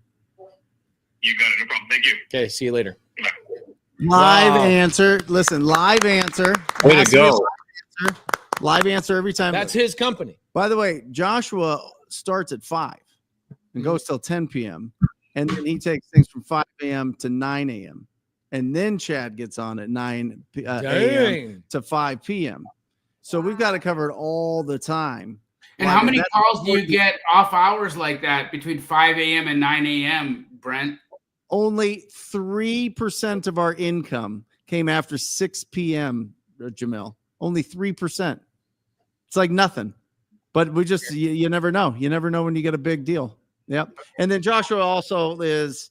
You got it. No problem. Thank you. Okay, see you later. Bye. Live answer. Listen, live answer. Way to go. Live answer every time. That's his company. By the way, Joshua starts at 5 and goes till 10 p.m. And then he takes things from 5 a.m. to 9 a.m. And then Chad gets on at 9 a.m. to 5 p.m. So we've got it covered all the time. And how many calls do you get off hours like that between 5 a.m. and 9 a.m., Brent? Only 3% of our income came after 6 p.m., Jamil. Only 3%. It's like nothing. But we just, you never know. You never know when you get a big deal. Yep. And then Joshua also is,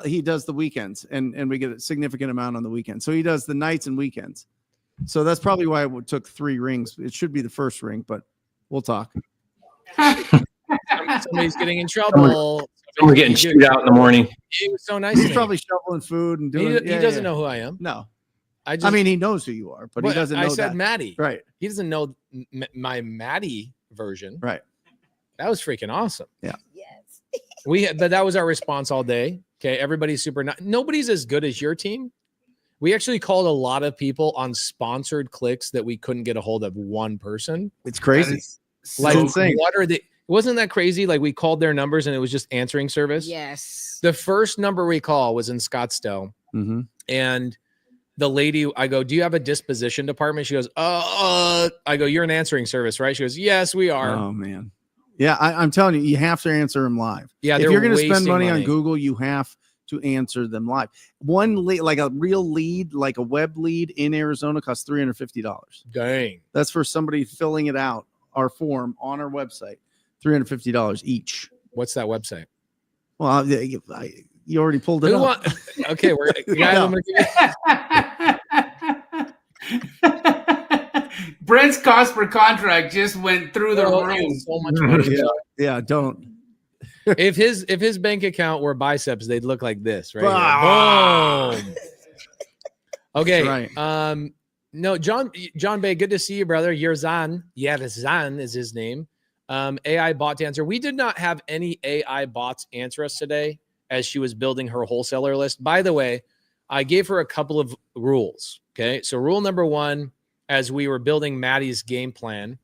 he does the weekends, and we get a significant amount on the weekends. So he does the nights and weekends. So that's probably why it took 3 rings. It should be the first ring, but we'll talk. Somebody's getting in trouble. We're getting chewed out in the morning. He was so nice. He's probably shoveling food and doing. He doesn't know who I am. No, I mean, he knows who you are, but he doesn't know. I said that. Maddie. Right. He doesn't know my Maddie version. Right. That was freaking awesome. Yeah. Yes. But that was our response all day. Okay. Everybody's nobody's as good as your team. We actually called a lot of people on sponsored clicks that we couldn't get a hold of one person. It's crazy. Like, insane. what are they? Wasn't that crazy? Like, we called their numbers and it was just answering service. Yes. The first number we call was in Scottsdale. Mm-hmm. And the lady, I go, do you have a disposition department? She goes, I go, you're an answering service, right? She goes, yes, we are. Oh, man. Yeah, I'm telling you, you have to answer them live. Yeah, if they're you're going to spend wasting money on money. Google, you have to answer them live. One lead, like a real lead, like a web lead in Arizona, costs $350. Dang. That's for somebody filling it out, our form on our website, $350 each. What's that website? Well, you already pulled it up. Okay, we're guys. I'm gonna Brent's cost per contract just went through the room. So much money. Yeah, don't. If his bank account were biceps, they'd look like this, right? Boom. Okay. Right. No, John Bay, good to see you, brother. Yerzan is his name. AI bot to answer. We did not have any AI bots answer us today as she was building her wholesaler list. By the way, I gave her a couple of rules. Okay. So rule number 1, as we were building Maddie's game plan,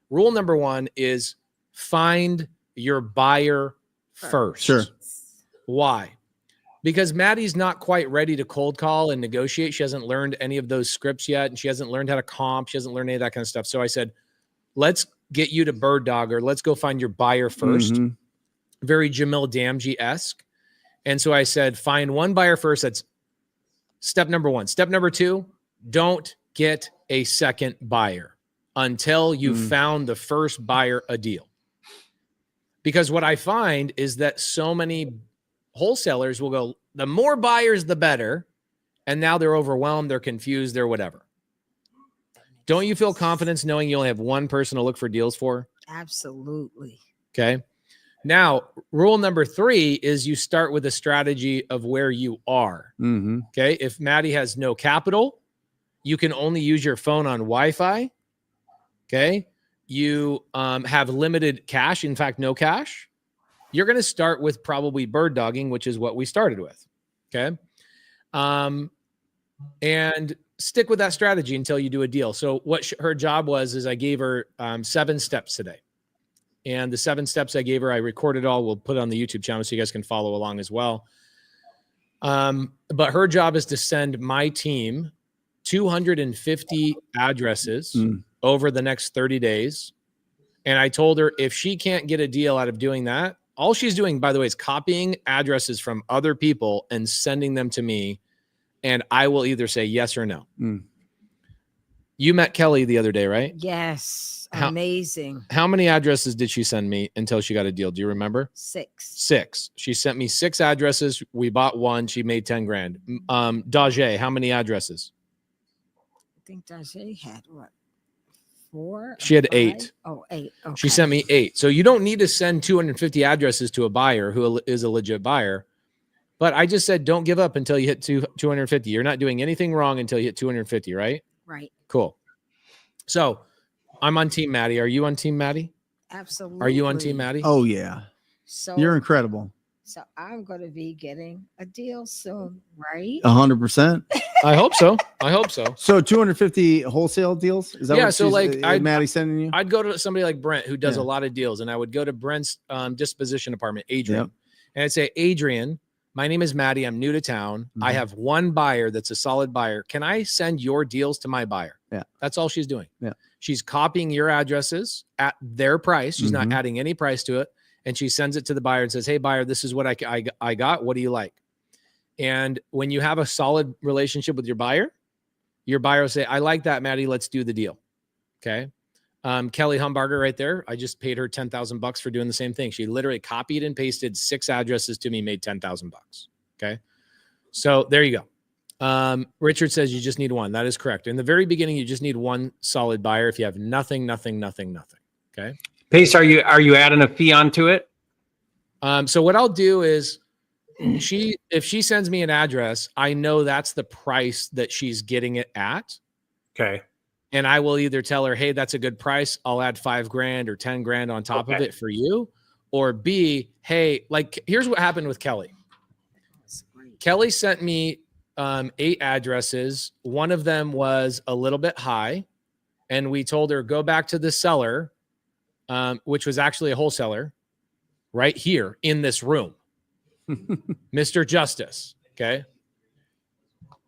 rule number 1 is find your buyer first. Sure. Why? Because Maddie's not quite ready to cold call and negotiate. She hasn't learned any of those scripts yet, and she hasn't learned how to comp. She hasn't learned any of that kind of stuff. So I said, let's get you to Bird Dog, or let's go find your buyer first. Mhm. Very Jamil Damji-esque. And so I said, find one buyer first. That's step number 1. Step number 2, don't get a second buyer until you found the first buyer a deal. Because what I find is that so many wholesalers will go, the more buyers, the better. And now they're overwhelmed, they're confused, they're whatever. Don't you feel confidence knowing you only have one person to look for deals for? Absolutely. Okay. Now, rule number 3 is you start with a strategy of where you are. Mm-hmm. Okay. If Maddie has no capital, you can only use your phone on Wi-Fi. Okay. You have limited cash. In fact, no cash. You're going to start with probably bird dogging, which is what we started with. Okay. And stick with that strategy until you do a deal. So what her job was, is I gave her 7 steps today. And the 7 steps I gave her, I recorded all. We'll put it on the YouTube channel so you guys can follow along as well. But her job is to send my team 250 addresses over the next 30 days. And I told her if she can't get a deal out of doing that, all she's doing, by the way, is copying addresses from other people and sending them to me. And I will either say yes or no. You met Kelly the other day, right? Yes. Amazing. How many addresses did she send me until she got a deal? Do you remember? 6. 6. She sent me 6 addresses. We bought one. She made 10 grand. Dajé, how many addresses? I think Dajé had what? 4? She had 5? 8. Oh, 8. Okay. She sent me 8. So you don't need to send 250 addresses to a buyer who is a legit buyer. But I just said, don't give up until you hit 250. You're not doing anything wrong until you hit 250, right? Right. Cool. So I'm on Team Maddie. Are you on Team Maddie? Absolutely. Are you on Team Maddie? Oh, yeah. So You're incredible. So I'm going to be getting a deal soon, right? 100%. I hope so. I hope so. So 250 wholesale deals? Is that Yeah, what so like Maddie sending you? I'd go to somebody like Brent who does a lot of deals, and I would go to Brent's disposition department, Adrian, and I'd say, Adrian, my name is Maddie. I'm new to town. I have one buyer that's a solid buyer. Can I send your deals to my buyer? Yeah. That's all she's doing. Yeah. She's copying your addresses at their price. She's not adding any price to it. And she sends it to the buyer and says, hey, buyer, this is what I got. What do you like? And when you have a solid relationship with your buyer will say, I like that, Maddie. Let's do the deal. Okay. Kelly Humbarger right there. I just paid her $10,000 for doing the same thing. She literally copied and pasted 6 addresses to me, made $10,000. Okay. So there you go. Richard says you just need one. That is correct. In the very beginning, you just need one solid buyer. If you have nothing. Okay. Pace, are you adding a fee onto it? So what I'll do is if she sends me an address, I know that's the price that she's getting it at. Okay. And I will either tell her, hey, that's a good price. I'll add $5,000 or $10,000 on top of it for you. Or B, hey, like, here's what happened with Kelly. Kelly sent me 8 addresses. One of them was a little bit high, and we told her go back to the seller, which was actually a wholesaler, right here in this room, Mr. Justice. Okay.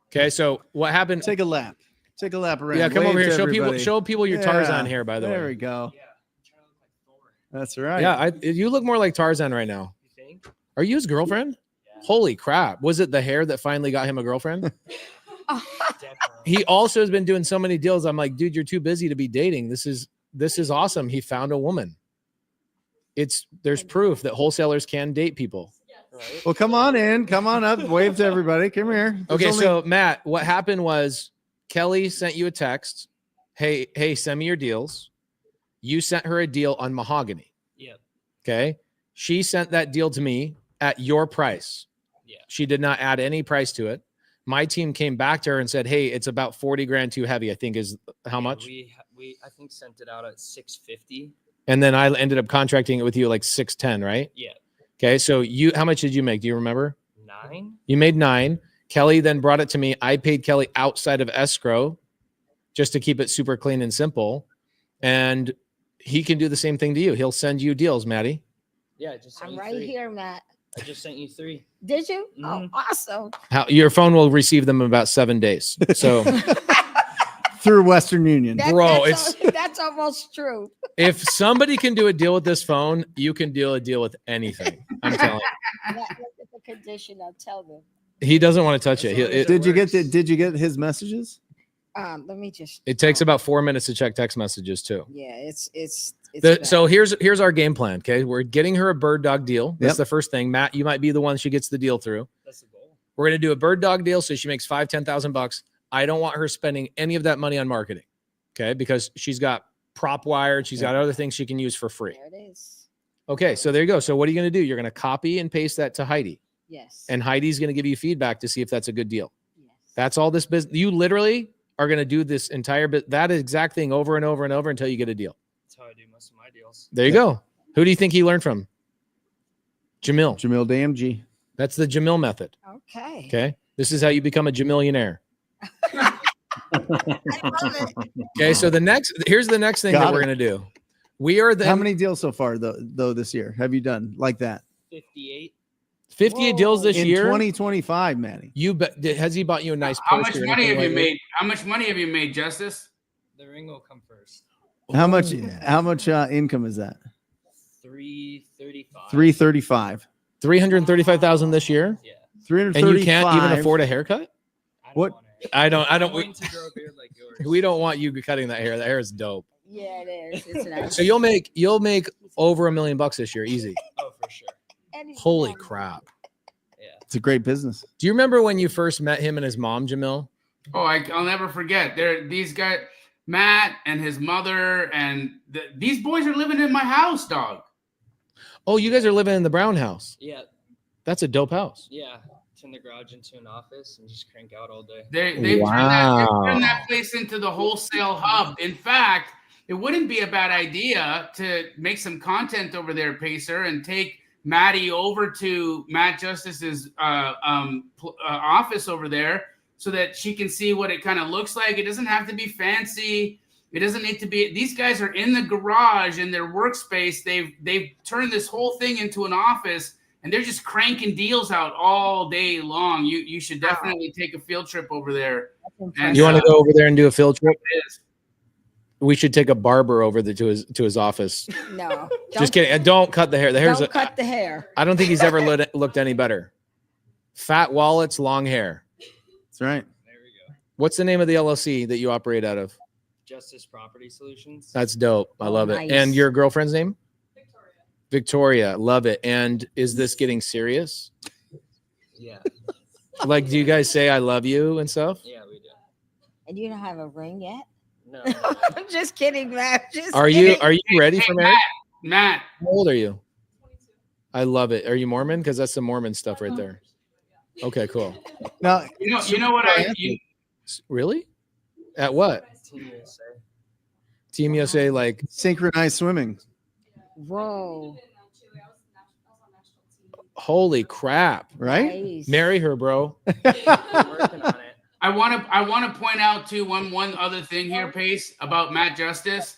Okay. So what happened? Take a lap. Take a lap around. Yeah, come Wave over here. to Show everybody. people your Tarzan hair. By the way, There we go. That's right. Yeah, you look more like Tarzan right now. You think? Are you his girlfriend? Yeah. Holy crap! Was it the hair that finally got him a girlfriend? He also has been doing so many deals. I'm like, dude, you're too busy to be dating. This is awesome. He found a woman. There's proof that wholesalers can date people. Right? Well, come on in. Come on up. Wave to everybody. Come here. Okay, so Matt, what happened was Kelly sent you a text. Hey, send me your deals. You sent her a deal on mahogany. Yeah. Okay. She sent that deal to me at your price. Yeah. She did not add any price to it. My team came back to her and said, hey, it's about 40 grand too heavy, I think is how much? We I think sent it out at 650. And then I ended up contracting it with you at like 610, right? Yeah. Okay. So how much did you make? Do you remember? 9. You made 9. Kelly then brought it to me. I paid Kelly outside of escrow just to keep it super clean and simple. And he can do the same thing to you. He'll send you deals, Maddie. Yeah, I just sent I'm you right 3. here, Matt. I just sent you 3. Did you? Oh, Mhm. awesome. Your phone will receive them in about 7 days. So through Western Union. Bro, That's almost true. if somebody can do a deal with this phone, you can do a deal with anything. I'm telling you. Look at the condition. I'll tell them. He doesn't want to touch it. Did you get his messages? Let me just. It takes about 4 minutes to check text messages too. Yeah, it's bad. So here's our game plan. Okay, we're getting her a bird dog deal. That's Yep. the first thing. Matt, you might be the one she gets the deal through. That's the goal. We're gonna do a bird dog deal so she makes $5,000-$10,000. I don't want her spending any of that money on marketing. Okay, because she's got prop wired, she's got other things she can use for free. There it is. Okay, so there you go. So what are you gonna do? You're gonna copy and paste that to Heidi. Yes. And Heidi's gonna give you feedback to see if that's a good deal. Yes. That's all this business. You literally are gonna do this entire that exact thing over and over and over until you get a deal. That's how I do most of my deals. There you go. Who do you think he learned from? Jamil. Jamil Damji. That's the Jamil method. Okay. Okay. This is how you become a Jamillionaire. I love it. Okay. So here's the next thing that we're going to do. We are How many deals so far though this year have you done like that? 58. 58 deals this in year. 2025, Manny. You bet. Has he bought you a nice How much poster or money anything have you lately? made? How much money have you made, Justice? The ring will come first. How much income is that? 335. 335. 335,000 this year. Yeah. 335. And you can't even afford a haircut? What? I don't. I'm going to grow a beard like yours. We don't want you cutting that hair. That hair is dope. Yeah, it is. It's nice. So you'll make over $1 million this year, easy. Oh, for sure. Holy crap! Yeah. It's a great business. Do you remember when you first met him and his mom, Jamil? Oh, I'll never forget. These guys, Matt and his mother, and these boys are living in my house, dog. Oh, you guys are living in the Brown house. Yeah. That's a dope house. Yeah. Turn the garage into an office and just crank out all day. They've turned that place into the wholesale hub. In fact, it wouldn't be a bad idea to make some content over there, Pacer, and take Maddie over to Matt Justice's office over there so that she can see what it kind of looks like. It doesn't have to be fancy. It doesn't need to be. These guys are in the garage in their workspace. They've turned this whole thing into an office, and they're just cranking deals out all day long. You should definitely take a field trip over there. And, You want to go over there and do a field trip? It is. We should take a barber over to his office. No. Just kidding. And don't cut the hair. The hair's. Don't cut the hair. I don't think he's ever looked any better. Fat wallets, long hair. That's right. There we go. What's the name of the LLC that you operate out of? Justice Property Solutions. That's dope. I love nice. it. And your girlfriend's name? Victoria. Love it. And is this getting serious? Yeah. Like, do you guys say I love you and stuff? Yeah, we do. And you don't have a ring yet? No. I'm just kidding, Matt. Just Are kidding. you ready for marriage? Matt. How old are you? I love it. Are you Mormon? Because that's the Mormon stuff right there. Okay, cool. Now, You know what Really? At what? Team USA. Team USA, like synchronized swimming. Whoa. Holy crap. Right? Nice. Marry her, bro. Working on it. I want to point out too one other thing here, Pace, about Matt Justice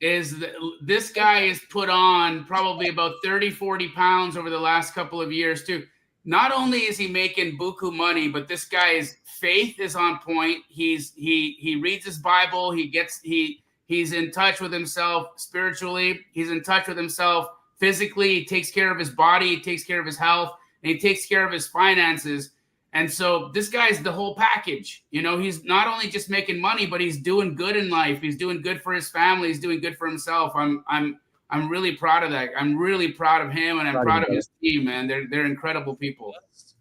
is that this guy is put on probably about 30, 40 pounds over the last couple of years too. Not only is he making buku money, but this guy's faith is on point. He reads his Bible. He's in touch with himself spiritually. He's in touch with himself physically. He takes care of his body. He takes care of his health, and he takes care of his finances. And so this guy's the whole package. You know, he's not only just making money, but he's doing good in life. He's doing good for his family. He's doing good for himself. I'm really proud of that. I'm really proud of him, and I'm proud of his team, man. They're incredible people.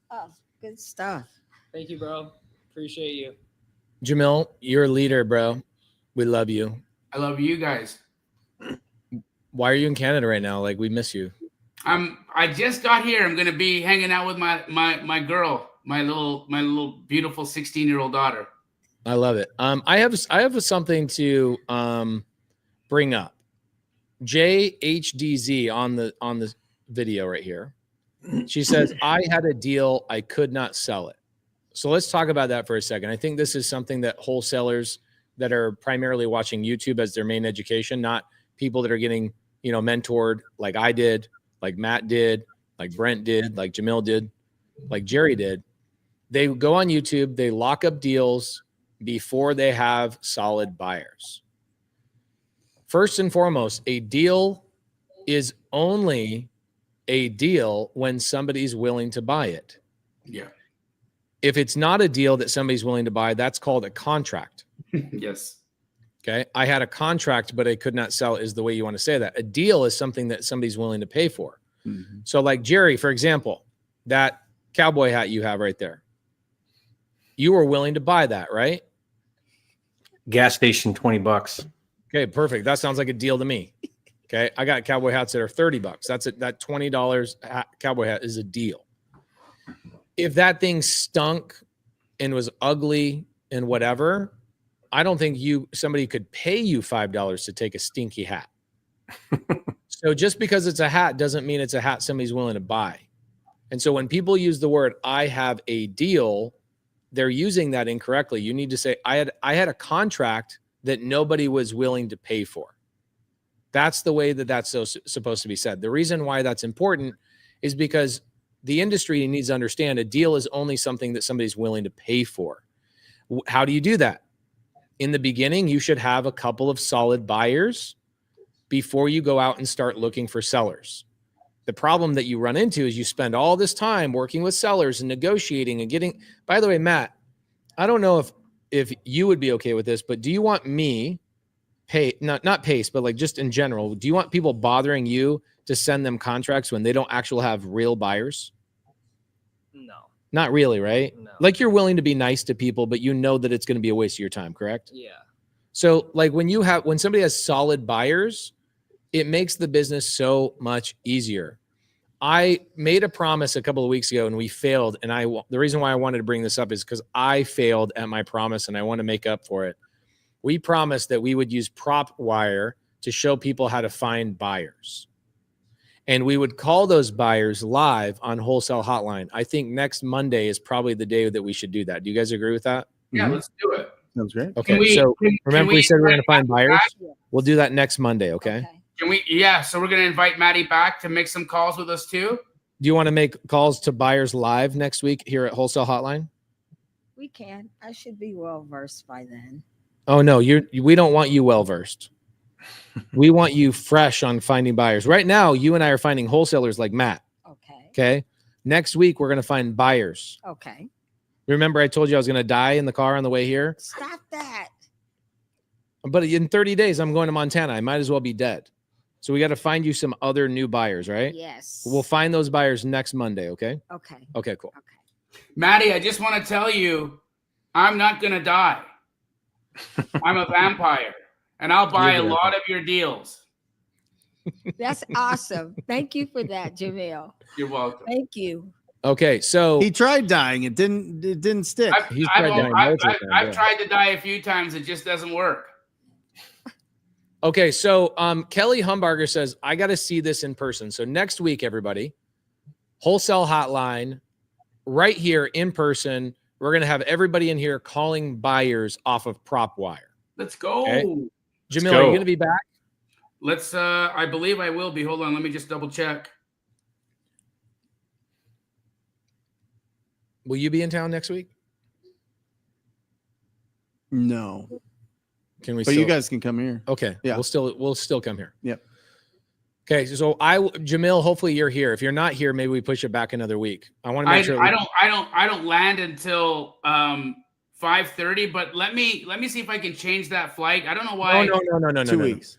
Oh, good stuff. Thank you, bro. Appreciate you. Jamil, you're a leader, bro. We love you. I love you guys. Why are you in Canada right now? Like, we miss you. I just got here. I'm gonna be hanging out with my girl, my little beautiful 16-year-old daughter. I love it. I have something to bring up. JHDZ on the video right here. She says, I had a deal, I could not sell it. So let's talk about that for a second. I think this is something that wholesalers that are primarily watching YouTube as their main education, not people that are getting, mentored like I did, like Matt did, like Brent did, like Jamil did, like Jerry did. They go on YouTube, they lock up deals before they have solid buyers. First and foremost, a deal is only a deal when somebody's willing to buy it. Yeah. If it's not a deal that somebody's willing to buy, that's called a contract. Yes. Okay. I had a contract, but I could not sell is the way you want to say that. A deal is something that somebody's willing to pay for. Mm-hmm. So like Jerry, for example, that cowboy hat you have right there, you were willing to buy that, right? Gas station, $20. Okay, perfect. That sounds like a deal to me. Okay. I got cowboy hats that are $30. That's it. That $20 cowboy hat is a deal. If that thing stunk and was ugly and whatever, I don't think somebody could pay you $5 to take a stinky hat. So just because it's a hat doesn't mean it's a hat somebody's willing to buy. And so when people use the word, I have a deal, they're using that incorrectly. You need to say, I had a contract that nobody was willing to pay for. That's the way that's supposed to be said. The reason why that's important is because the industry needs to understand a deal is only something that somebody's willing to pay for. How do you do that? In the beginning, you should have a couple of solid buyers before you go out and start looking for sellers. The problem that you run into is you spend all this time working with sellers and negotiating and getting, by the way, Matt, I don't know if you would be okay with this, but do you want me not Pace, but like just in general, do you want people bothering you to send them contracts when they don't actually have real buyers? No. Not really, right? No. Like you're willing to be nice to people, but you know that it's going to be a waste of your time, correct? Yeah. So like when somebody has solid buyers, it makes the business so much easier. I made a promise a couple of weeks ago and we failed. And the reason why I wanted to bring this up is because I failed at my promise and I want to make up for it. We promised that we would use prop wire to show people how to find buyers. And we would call those buyers live on Wholesale Hotline. I think next Monday is probably the day that we should do that. Do you guys agree with that? Yeah, let's do it. Sounds great. Okay. Remember we said we were going to find buyers? We'll do that next Monday. Okay. Can we? Yeah. So we're going to invite Maddie back to make some calls with us too. Do you want to make calls to buyers live next week here at Wholesale Hotline? We can. I should be well versed by then. Oh no, we don't want you well versed. We want you fresh on finding buyers. Right now, you and I are finding wholesalers like Matt. Okay. Okay. Next week, we're going to find buyers. Okay. Remember, I told you I was going to die in the car on the way here? Stop that. But in 30 days, I'm going to Montana. I might as well be dead. So we got to find you some other new buyers, right? Yes. We'll find those buyers next Monday, okay? Okay. Okay, cool. Okay. Maddie, I just want to tell you, I'm not going to die. I'm a vampire, and I'll buy a lot of your deals. That's awesome. Thank you for that, Jamil. You're welcome. Thank you. Okay, so he tried dying. It didn't stick. I've tried to die a few times. It just doesn't work. Okay, so Kelly Humbarger says, I got to see this in person. So next week, everybody, Wholesale Hotline right here in person. We're going to have everybody in here calling buyers off of prop wire. Let's go. Okay? Jamil, are you going to be back? Let's, I believe I will be. Hold on. Let me just double check. Will you be in town next week? No. Can we? But you guys can come here. Okay. Yeah. We'll still come here. Yep. Okay. So Jamil, hopefully you're here. If you're not here, maybe we push it back another week. I want to make sure. I don't land until 5:30. But let me see if I can change that flight. I don't know why. No. 2 weeks.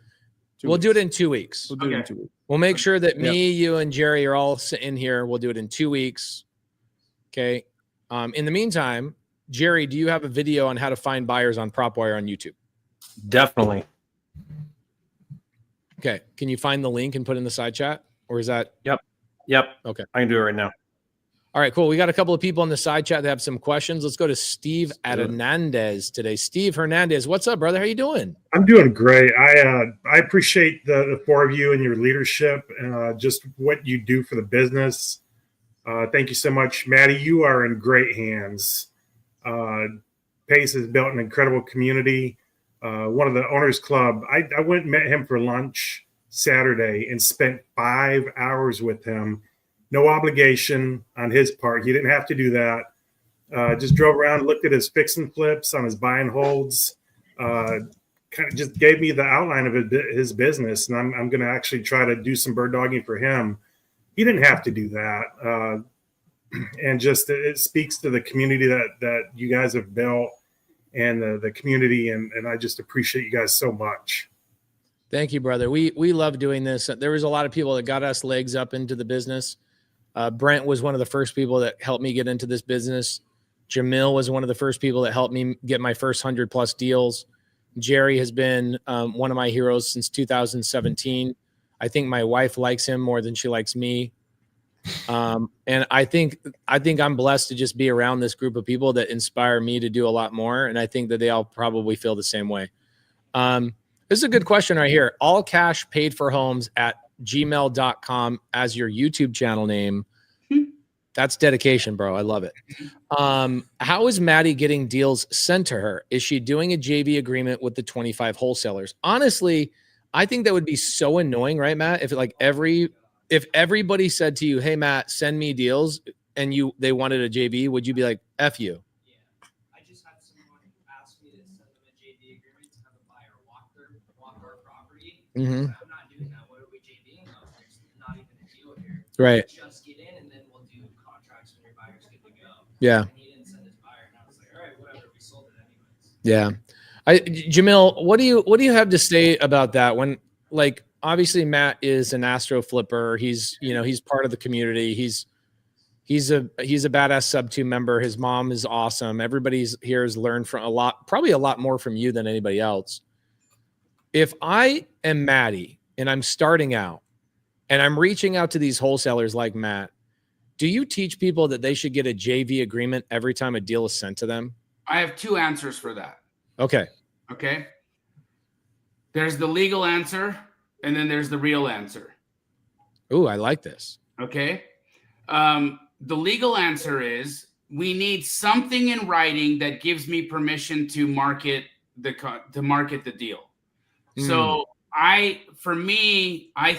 We'll do it in 2 weeks. We'll do it in 2 weeks. We'll make sure that me, you, and Jerry are all in here. We'll do it in 2 weeks. Okay. In the meantime, Jerry, do you have a video on how to find buyers on PropWire on YouTube? Definitely. Okay. Can you find the link and put in the side chat? Or is that? Yep. Okay. I can do it right now. All right, cool. We got a couple of people in the side chat that have some questions. Let's go to Steve Hernandez today. Steve Hernandez, what's up, brother? How you doing? I'm doing great. I appreciate the four of you and your leadership, just what you do for the business. Thank you so much, Maddie. You are in great hands. Pace has built an incredible community. One of the owners club, I went and met him for lunch Saturday and spent 5 hours with him. No obligation on his part. He didn't have to do that. Just drove around, looked at his fix and flips on his buy and holds. Kind of just gave me the outline of his business, and I'm going to actually try to do some bird dogging for him. He didn't have to do that, and just it speaks to the community that you guys have built and the community, and I just appreciate you guys so much. Thank you, brother. We love doing this. There was a lot of people that got us legs up into the business. Brent was one of the first people that helped me get into this business. Jamil was one of the first people that helped me get my first 100+ deals. Jerry has been one of my heroes since 2017. I think my wife likes him more than she likes me. And I think I'm blessed to just be around this group of people that inspire me to do a lot more. And I think that they all probably feel the same way. This is a good question right here. All cash paid for homes at gmail.com as your YouTube channel name. That's dedication, bro. I love it. How is Maddie getting deals sent to her? Is she doing a JV agreement with the 25 wholesalers? Honestly, I think that would be so annoying, right, Matt? If everybody said to you, "Hey, Matt, send me deals," and they wanted a JV, would you be like, "F you"? Yeah, I just had someone ask me to send them a JV agreement to have a buyer walk our property. Mm-hmm. I'm not doing that. What are we JVing? There's not even a deal here. Right. Just get in, and then we'll do contracts when your buyer's good to go. Yeah. And he didn't send his buyer, and I was like, all right, whatever. We sold it anyways. Yeah. Jamil, what do you have to say about that? When, like, obviously Matt is an Astro Flipper. He's part of the community. He's a badass Subto member. His mom is awesome. Everybody's here has learned from probably a lot more from you than anybody else. If I am Maddie and I'm starting out and I'm reaching out to these wholesalers like Matt, do you teach people that they should get a JV agreement every time a deal is sent to them? I have two answers for that. Okay. There's the legal answer, and then there's the real answer. Ooh, I like this. Okay. The legal answer is we need something in writing that gives me permission to market the deal. So I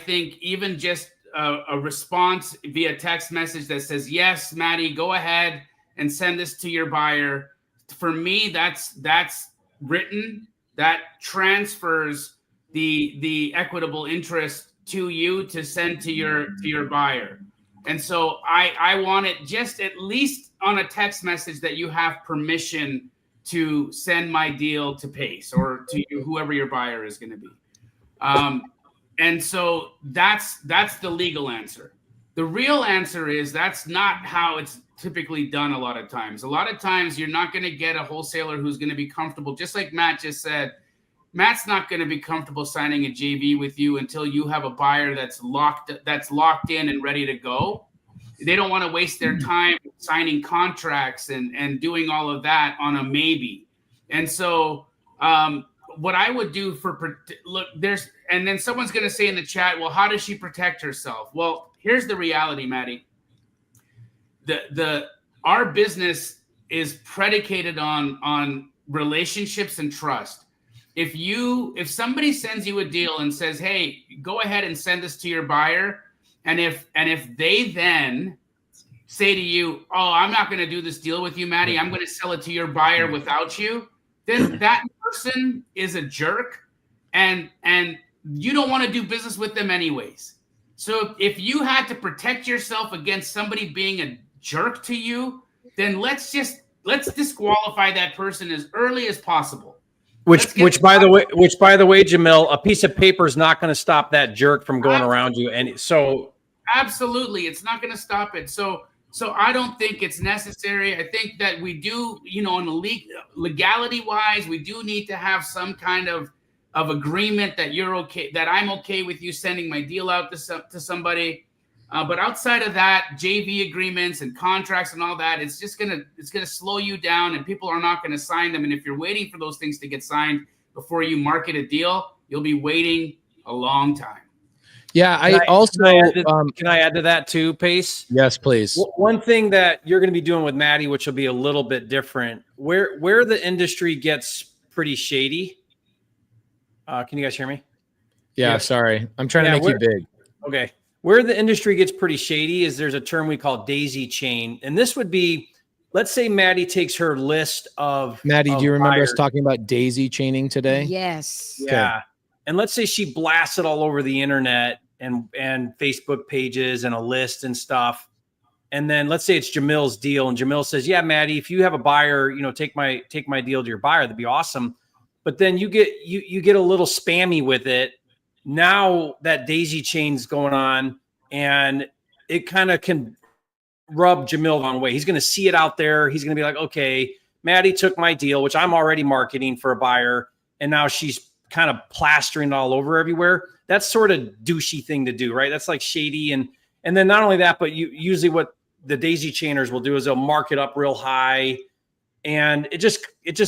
think even just a response via text message that says, "Yes, Maddie, go ahead and send this to your buyer." For me, that's written. That transfers the equitable interest to you to send to your buyer. And so I want it just at least on a text message that you have permission to send my deal to Pace or to whoever your buyer is going to be. And so that's the legal answer. The real answer is that's not how it's typically done a lot of times. A lot of times you're not going to get a wholesaler who's going to be comfortable. Just like Matt just said, Matt's not going to be comfortable signing a JV with you until you have a buyer that's locked in and ready to go. They don't want to waste their time signing contracts and doing all of that on a maybe. And so what I would do and then someone's going to say in the chat, well, how does she protect herself? Well, here's the reality, Maddie. our business is predicated on relationships and trust. If somebody sends you a deal and says, hey, go ahead and send this to your buyer, and if they then say to you, oh, I'm not going to do this deal with you, Maddie, I'm going to sell it to your buyer without you, then that person is a jerk, and you don't want to do business with them anyways. So if you had to protect yourself against somebody being a jerk to you, then let's disqualify that person as early as possible. Which by the way, Jamil, a piece of paper is not going to stop that jerk from going around you. And so absolutely, it's not going to stop it. So I don't think it's necessary. I think that we do, in the legality wise, we do need to have some kind of agreement that you're okay, that I'm okay with you sending my deal out to somebody. But outside of that, JV agreements and contracts and all that, it's gonna slow you down, and people are not gonna sign them. And if you're waiting for those things to get signed before you market a deal, you'll be waiting a long time. Yeah, can I add to that too, Pace? Yes, please. One thing that you're going to be doing with Maddie, which will be a little bit different, where the industry gets pretty shady. Can you guys hear me? Yeah. Sorry, I'm trying to make you big. Okay. Where the industry gets pretty shady is there's a term we call daisy chain. And this would be, let's say Maddie takes her list of Maddie, do you remember buyers. us talking about daisy chaining today? Yes. Yeah. And let's say she blasts it all over the internet and Facebook pages and a list and stuff. And then let's say it's Jamil's deal. And Jamil says, yeah, Maddie, if you have a buyer, take my deal to your buyer, that'd be awesome. But then you get a little spammy with it. Now that daisy chain's going on, and it kind of can rub Jamil the wrong way. He's going to see it out there. He's going to be like, okay, Maddie took my deal, which I'm already marketing for a buyer, and now she's kind of plastering it all over everywhere. That's sort of douchey thing to do, right? That's like shady. And then not only that, but usually what the daisy chainers will do is they'll mark it up real high, and it just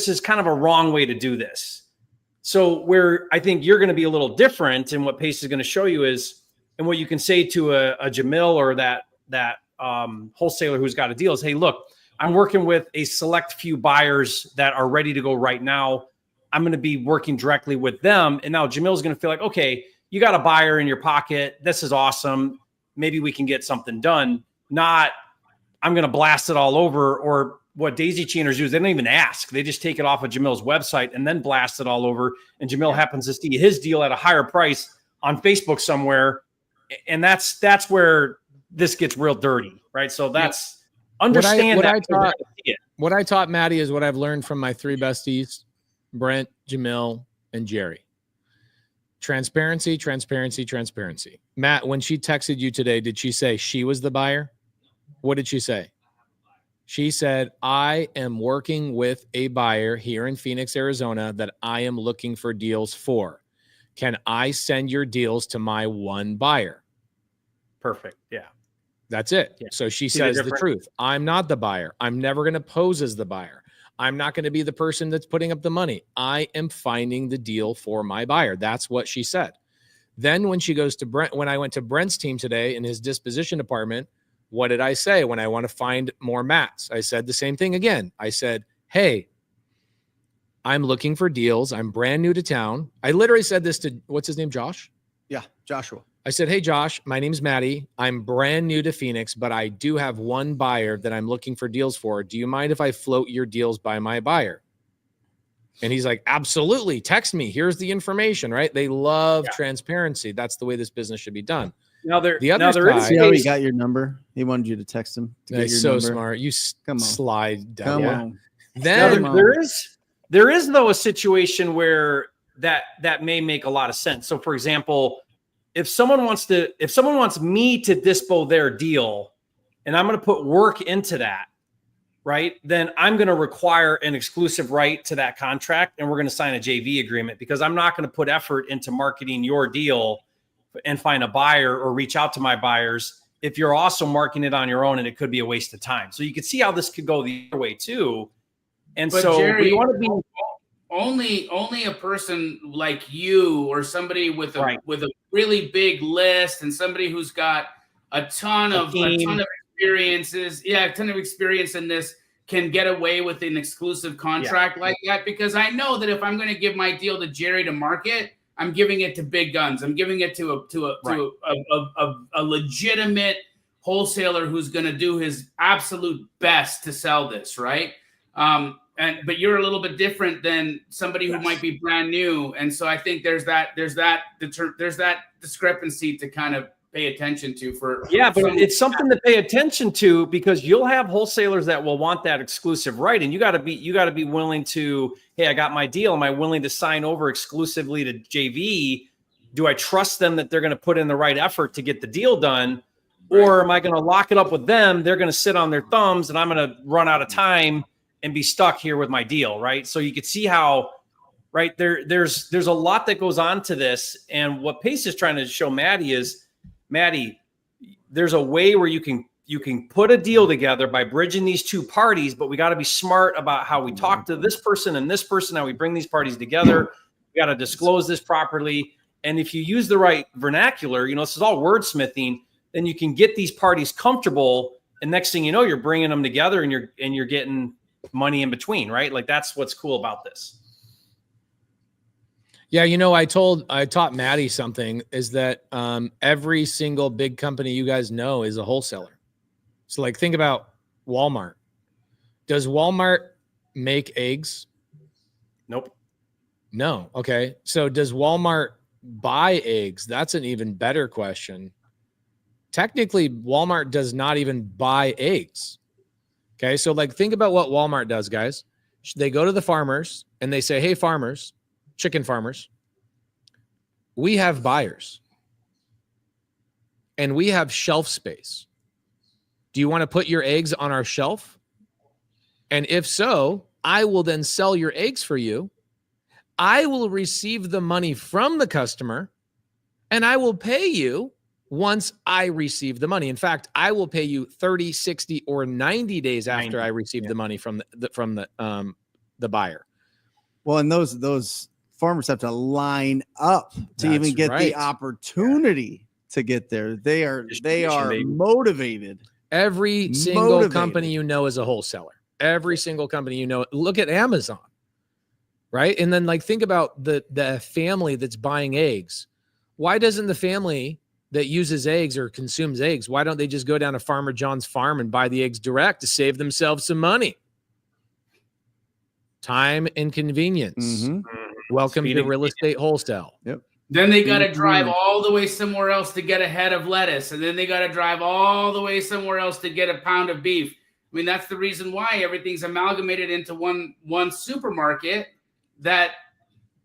is kind of a wrong way to do this. So where I think you're going to be a little different, and what Pace is going to show you is, and what you can say to a Jamil or that wholesaler who's got a deal is, hey, look, I'm working with a select few buyers that are ready to go right now. I'm going to be working directly with them. And now Jamil's going to feel like, okay, you got a buyer in your pocket. This is awesome. Maybe we can get something done. Not, I'm going to blast it all over. Or what daisy chainers do is they don't even ask. They just take it off of Jamil's website and then blast it all over. And Jamil happens to see his deal at a higher price on Facebook somewhere. And that's where this gets real dirty, right? So that's understand what I taught Maddie is what I've learned from my three besties, Brent, Jamil, and Jerry. Transparency, transparency, transparency. Matt, when she texted you today, did she say she was the buyer? What did she say? She said, I am working with a buyer here in Phoenix, Arizona that I am looking for deals for. Can I send your deals to my one buyer? Perfect. Yeah. That's it. Yeah. So she says the truth. I'm not the buyer. I'm never going to pose as the buyer. I'm not going to be the person that's putting up the money. I am finding the deal for my buyer. That's what she said. Then when she goes to Brent, when I went to Brent's team today in his disposition department, what did I say when I want to find more mats? I said the same thing again. I said, hey, I'm looking for deals. I'm brand new to town. I literally said this to, what's his name, Josh? Yeah, Joshua. I said, hey, Josh, my name's Maddie. I'm brand new to Phoenix, but I do have one buyer that I'm looking for deals for. Do you mind if I float your deals by my buyer? And he's like, absolutely. Text me. Here's the information, right? They love transparency. That's the way this business should be done. Now there is. See how he got your number? He wanted you to text him. He's so smart. You slide down. Come on. Then there is though a situation where that may make a lot of sense. So for example, if someone wants me to dispo their deal and I'm going to put work into that, right? Then I'm going to require an exclusive right to that contract, and we're going to sign a JV agreement, because I'm not going to put effort into marketing your deal and find a buyer or reach out to my buyers if you're also marketing it on your own, and it could be a waste of time. So you can see how this could go the other way too. And but so Jerry, we want to be only a person like you, or somebody with a really big list, and somebody who's got a ton of experience experiences. Yeah, a ton of experience in this can get away with an exclusive contract like that, because I know that if I'm going to give my deal to Jerry to market, I'm giving it to big guns. I'm giving it to a legitimate wholesaler who's going to do his absolute best to sell this, right? But you're a little bit different than somebody who might be brand new, and so I think there's that discrepancy to kind of pay attention to. But it's something to pay attention to, because you'll have wholesalers that will want that exclusive right, and you got to be willing to, hey, I got my deal. Am I willing to sign over exclusively to JV? Do I trust them that they're going to put in the right effort to get the deal done? Or am I going to lock it up with them? They're going to sit on their thumbs, and I'm going to run out of time and be stuck here with my deal, right? So you could see how, right, there's a lot that goes on to this. And what Pace is trying to show Maddie is, Maddie, there's a way where you can put a deal together by bridging these two parties, but we got to be smart about how we talk to this person and this person, how we bring these parties together. We got to disclose this properly. And if you use the right vernacular, this is all wordsmithing, then you can get these parties comfortable. And next thing you know, you're bringing them together, and you're getting money in between, right? Like, that's what's cool about this. Yeah, I taught Maddie something, is that every single big company you guys know is a wholesaler. So, like, think about Walmart. Does Walmart make eggs? Nope. No. Okay. So does Walmart buy eggs? That's an even better question. Technically, Walmart does not even buy eggs. Okay. So, like, think about what Walmart does, guys. They go to the farmers and they say, hey, farmers, chicken farmers, we have buyers and we have shelf space. Do you want to put your eggs on our shelf? And if so, I will then sell your eggs for you. I will receive the money from the customer, and I will pay you once I receive the money. In fact, I will pay you 30, 60, or 90 days after I receive the money from the buyer. Well, and those farmers have to line up to even get the opportunity to get there. They are motivated. Every single company is a wholesaler. Every single company look at Amazon, right? And then, like, think about the family that's buying eggs. Why doesn't the family that uses eggs or consumes eggs, why don't they just go down to Farmer John's farm and buy the eggs direct to save themselves some money? Time and convenience. Mm-hmm. Welcome to real estate wholesale. Yep. Then they got to drive all the way somewhere else to get a head of lettuce. And then they got to drive all the way somewhere else to get a pound of beef. I mean, that's the reason why everything's amalgamated into one supermarket that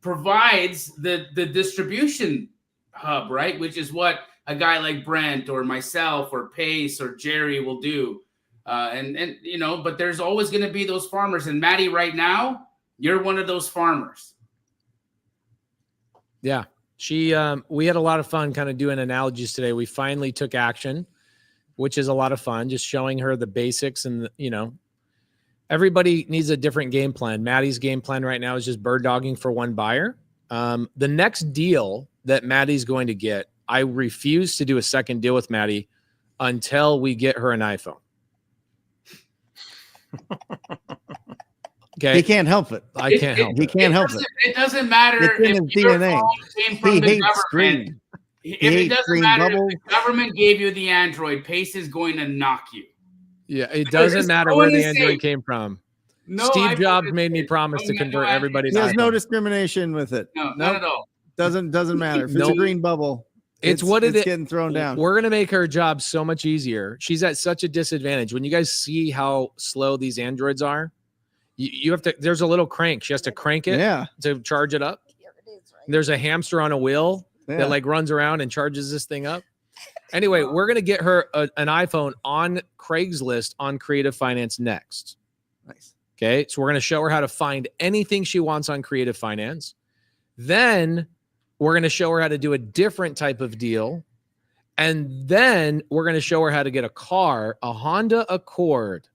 provides the distribution hub, right? Which is what a guy like Brent or myself or Pace or Jerry will do. But there's always going to be those farmers. And Maddie, right now, you're one of those farmers. Yeah. We had a lot of fun kind of doing analogies today. We finally took action, which is a lot of fun, just showing her the basics. And, everybody needs a different game plan. Maddie's game plan right now is just bird dogging for one buyer. The next deal that Maddie's going to get, I refuse to do a second deal with Maddie until we get her an iPhone. Okay. He can't help it. I can't help it. He can't help it. It doesn't matter it's in his DNA. He hates screen. If it doesn't matter if the government gave you the Android, Pace is going to knock you. Yeah, it doesn't matter where the Android came from. No, Steve Jobs made me promise to convert everybody to He has iPhone. no discrimination with it. No, not at all. Doesn't matter. If it's a green bubble, it's getting thrown down. We're gonna make her job so much easier. She's at such a disadvantage. When you guys see how slow these Androids are, you have to. There's a little crank. She has to crank it to charge it up. There's a hamster on a wheel that like runs around and charges this thing up. Anyway, we're gonna get her an iPhone on Craigslist on Creative Finance next. Nice. Okay, so we're gonna show her how to find anything she wants on Creative Finance. Then we're going to show her how to do a different type of deal. And then we're going to show her how to get a car, a Honda Accord,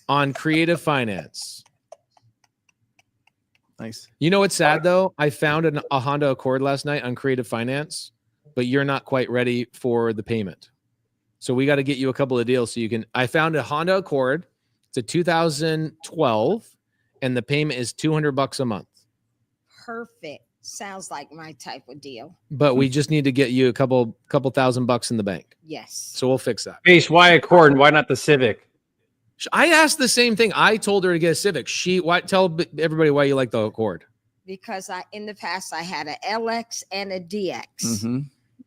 on Creative Finance. Nice. You know what's sad, though? I found a Honda Accord last night on Creative Finance, but you're not quite ready for the payment. So we got to get you a couple of deals so you can. I found a Honda Accord. It's a 2012, and the payment is $200 a month. Perfect. Sounds like my type of deal. But we just need to get you a couple $1,000 in the bank. Yes. So we'll fix that. Base, why Accord? Why not the Civic? I asked the same thing. I told her to get a Civic. Tell everybody why you like the Accord. Because in the past I had a LX and a DX. Mm-hmm.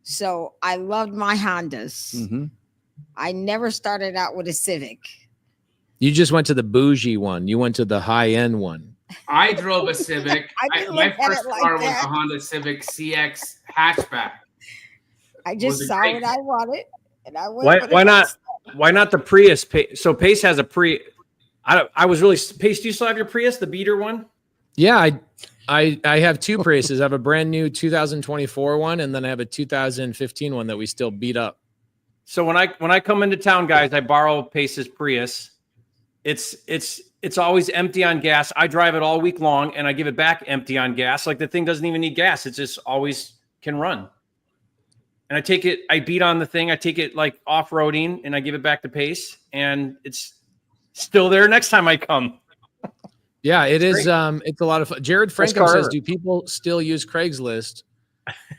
So I loved my Hondas. Mm-hmm. I never started out with a Civic. You just went to the bougie one. You went to the high end one. I drove a Civic. My first car was a Honda Civic CX hatchback. I just saw what I wanted, and I went. Why not the Prius? So Pace has a Prius. I was really Pace. Do you still have your Prius, the beater one? Yeah, I have two Priuses. I have a brand new 2024 one, and then I have a 2015 one that we still beat up. So when I come into town, guys, I borrow Pace's Prius. It's always empty on gas. I drive it all week long, and I give it back empty on gas. Like the thing doesn't even need gas. It just always can run. And I take it, I beat on the thing. I take it like off-roading, and I give it back to Pace, and it's still there next time I come. Yeah, it is. Great. It's a lot of fun. Jared Franco says, do people still use Craigslist?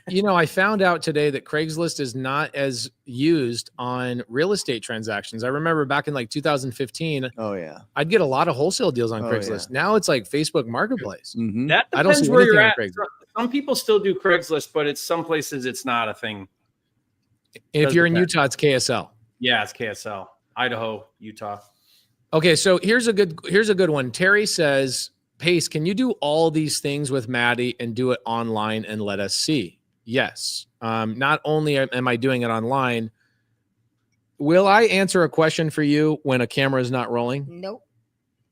I found out today that Craigslist is not as used on real estate transactions. I remember back in like 2015. Oh yeah, I'd get a lot of wholesale deals on Craigslist. Yeah. Now it's like Facebook Marketplace. Mm-hmm. That I don't depends see where anything you're on at. Craigslist. Some people still do Craigslist, but it's some places it's not a thing. If you're in Utah, it's KSL. Yeah, it's KSL. Idaho, Utah. Okay, so here's a good one. Terry says, Pace, can you do all these things with Maddie and do it online and let us see? Yes. Not only am I doing it online, will I answer a question for you when a camera is not rolling? Nope.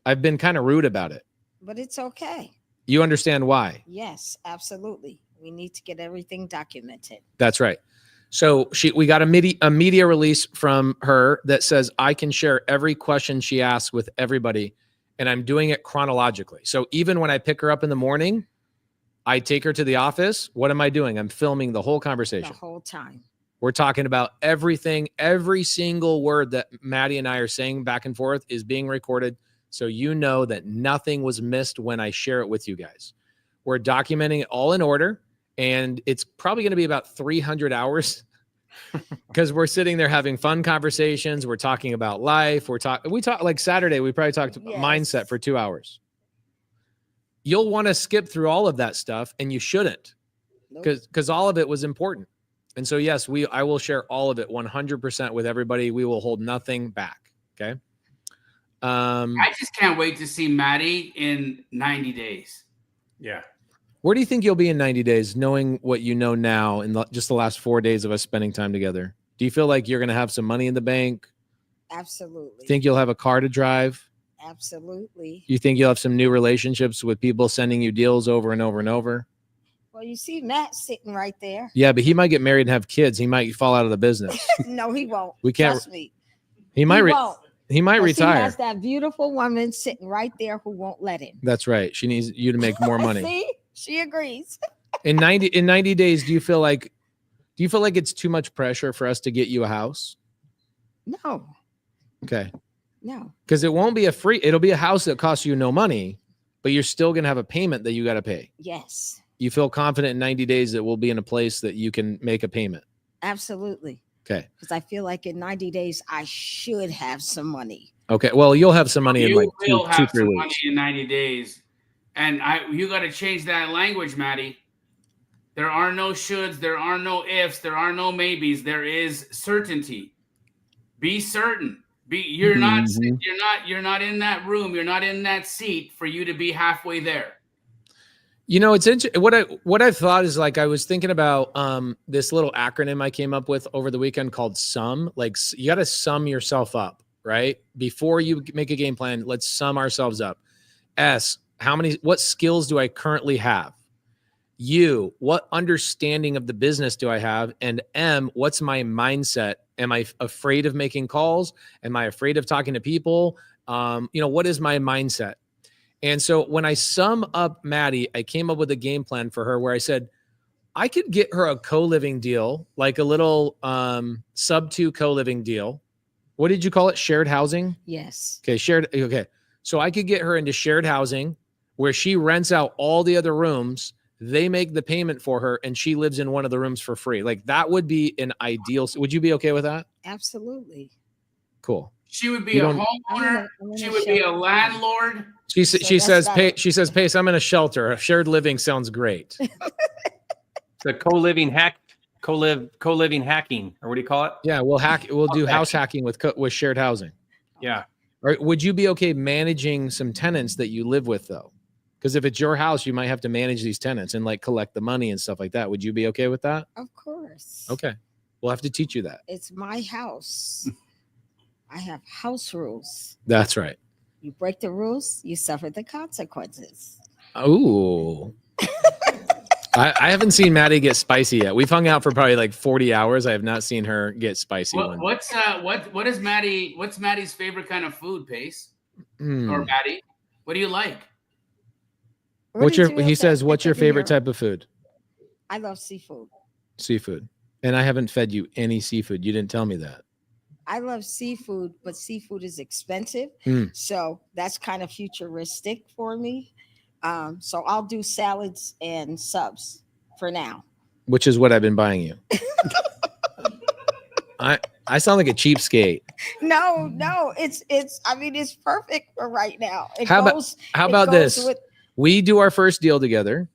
I've been kind of rude about it. But it's okay. You understand why? Yes, absolutely. We need to get everything documented. That's right. So we got a media release from her that says I can share every question she asks with everybody, and I'm doing it chronologically. So even when I pick her up in the morning, I take her to the office. What am I doing? I'm filming the whole conversation. The whole time. We're talking about everything. Every single word that Maddie and I are saying back and forth is being recorded. So you know that nothing was missed when I share it with you guys. We're documenting it all in order. And it's probably going to be about 300 hours because we're sitting there having fun conversations. We're talking about life. We talk like Saturday. We probably talked mindset for 2 hours. You'll want to skip through all of that stuff, and you shouldn't, because all of it was important. And so, yes, I will share all of it 100% with everybody. We will hold nothing back. Okay. I just can't wait to see Maddie in 90 days. Yeah. Where do you think you'll be in 90 days, knowing what you know now in just the last 4 days of us spending time together? Do you feel like you're going to have some money in the bank? Absolutely. Think you'll have a car to drive? Absolutely. You think you'll have some new relationships with people sending you deals over and over and over? Well, you see Matt sitting right there. Yeah, but he might get married and have kids. He might fall out of the business. No, he won't. We can't. Trust me. He might. Won't. He might retire. He has that beautiful woman sitting right there who won't let him. That's right. She needs you to make more money. See, she agrees. In 90 days, do you feel like it's too much pressure for us to get you a house? No. Okay. No. Because it won't be it'll be a house that costs you no money, but you're still going to have a payment that you got to pay. Yes. You feel confident in 90 days that we'll be in a place that you can make a payment. Absolutely. Okay. Because I feel like in 90 days, I should have some money. Okay. Well, you'll have some money in like You will have 2-3 some weeks. money in 90 days. And you got to change that language, Maddie. There are no shoulds. There are no ifs. There are no maybes. There is certainty. Be certain. You're not in that room. You're not in that seat for you to be halfway there. You know, it's interesting. What I've thought is, like, I was thinking about this little acronym I came up with over the weekend called SUM. Like, you got to sum yourself up, right? Before you make a game plan, let's sum ourselves up. S, what skills do I currently have? U, what understanding of the business do I have? And M, what's my mindset? Am I afraid of making calls? Am I afraid of talking to people? What is my mindset? And so when I sum up Maddie, I came up with a game plan for her where I said, I could get her a co-living deal, like a little Subto co-living deal. What did you call it? Shared housing? Yes. Okay, shared. Okay. So I could get her into shared housing where she rents out all the other rooms. They make the payment for her and she lives in one of the rooms for free. Like that would be an ideal. Would you be okay with that? Absolutely. Cool. She would be a homeowner. She would be a landlord. She says, Pace, I'm in a shelter. A shared living sounds great. The co-living hacking, or what do you call it? Yeah, we'll do house hacking with shared housing. Yeah. Or would you be okay managing some tenants that you live with though? Because if it's your house, you might have to manage these tenants and like collect the money and stuff like that. Would you be okay with that? Of course. Okay. We'll have to teach you that. It's my house. I have house rules. That's right. You break the rules, you suffer the consequences. Oh. I haven't seen Maddie get spicy yet. We've hung out for probably like 40 hours. I have not seen her get spicy. What's Maddie's favorite kind of food, Pace? Or Maddie? What do you like? He says, what's your favorite type of food? I love seafood. Seafood. And I haven't fed you any seafood. You didn't tell me that. I love seafood, but seafood is expensive. So that's kind of futuristic for me. So I'll do salads and subs for now. Which is what I've been buying you. I sound like a cheapskate. No, it's perfect for right now. How about this? We do our first deal together.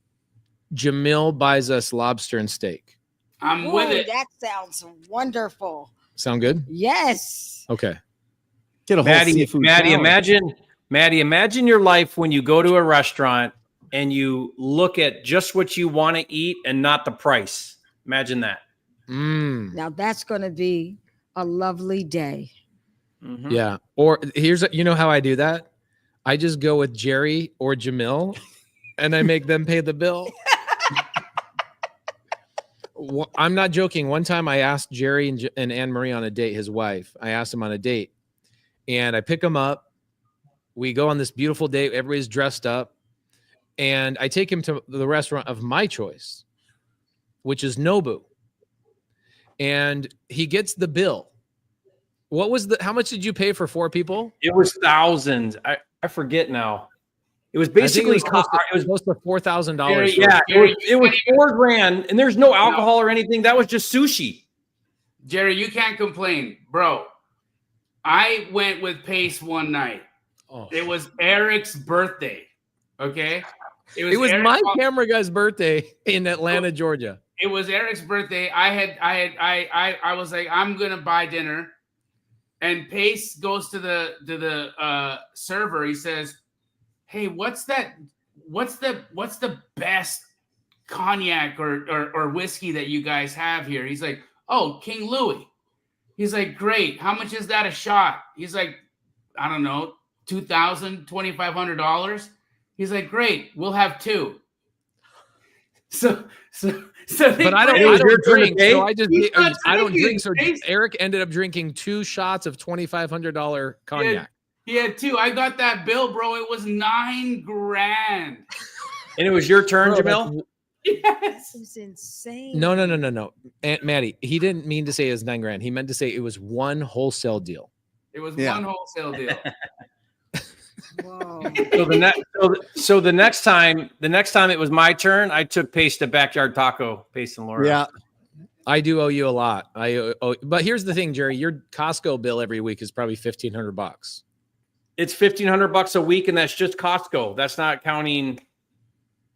Jamil buys us lobster and steak. I'm with it. That sounds wonderful. Sound good? Yes. Okay. Get a whole seafood salad. Maddie, imagine your life when you go to a restaurant and you look at just what you want to eat and not the price. Imagine that. Now that's going to be a lovely day. Mm-hmm. Yeah. Or you know how I do that? I just go with Jerry or Jamil and I make them pay the bill. I'm not joking. One time I asked Jerry and Anne-Marie on a date, his wife. I asked him on a date and I pick him up. We go on this beautiful date. Everybody's dressed up. And I take him to the restaurant of my choice, which is Nobu. And he gets the bill. How much did you pay for 4 people? It was thousands. I forget now. It was basically it was close to $4,000. Yeah, it was $4,000, and there's no alcohol or anything. That was just sushi. Jerry, you can't complain, bro. I went with Pace one night. Oh. It was Eric's birthday. Okay. It was my camera guy's birthday in Atlanta, Georgia. It was Eric's birthday. I was like, I'm gonna buy dinner. And Pace goes to the server. He says, "Hey, what's the best cognac or whiskey that you guys have here?" He's like, "Oh, King Louis." He's like, "Great. How much is that a shot?" He's like, "I don't know, $2,000, $2,500. He's like, "Great, we'll have 2." So but I don't drink. So I don't drink. So Eric ended up drinking 2 shots of $2,500 cognac. He had 2. I got that bill, bro. It was $9,000. And it was your turn, Jamil? Yes. It was insane. No. Aunt Maddie, he didn't mean to say it was $9,000. He meant to say it was one wholesale deal. It was one wholesale deal. Whoa. So the next time it was my turn, I took Pace to Backyard Taco, Pace and Laura. Yeah. I do owe you a lot. But here's the thing, Jerry, your Costco bill every week is probably $1,500. It's $1,500 a week, and that's just Costco. That's not counting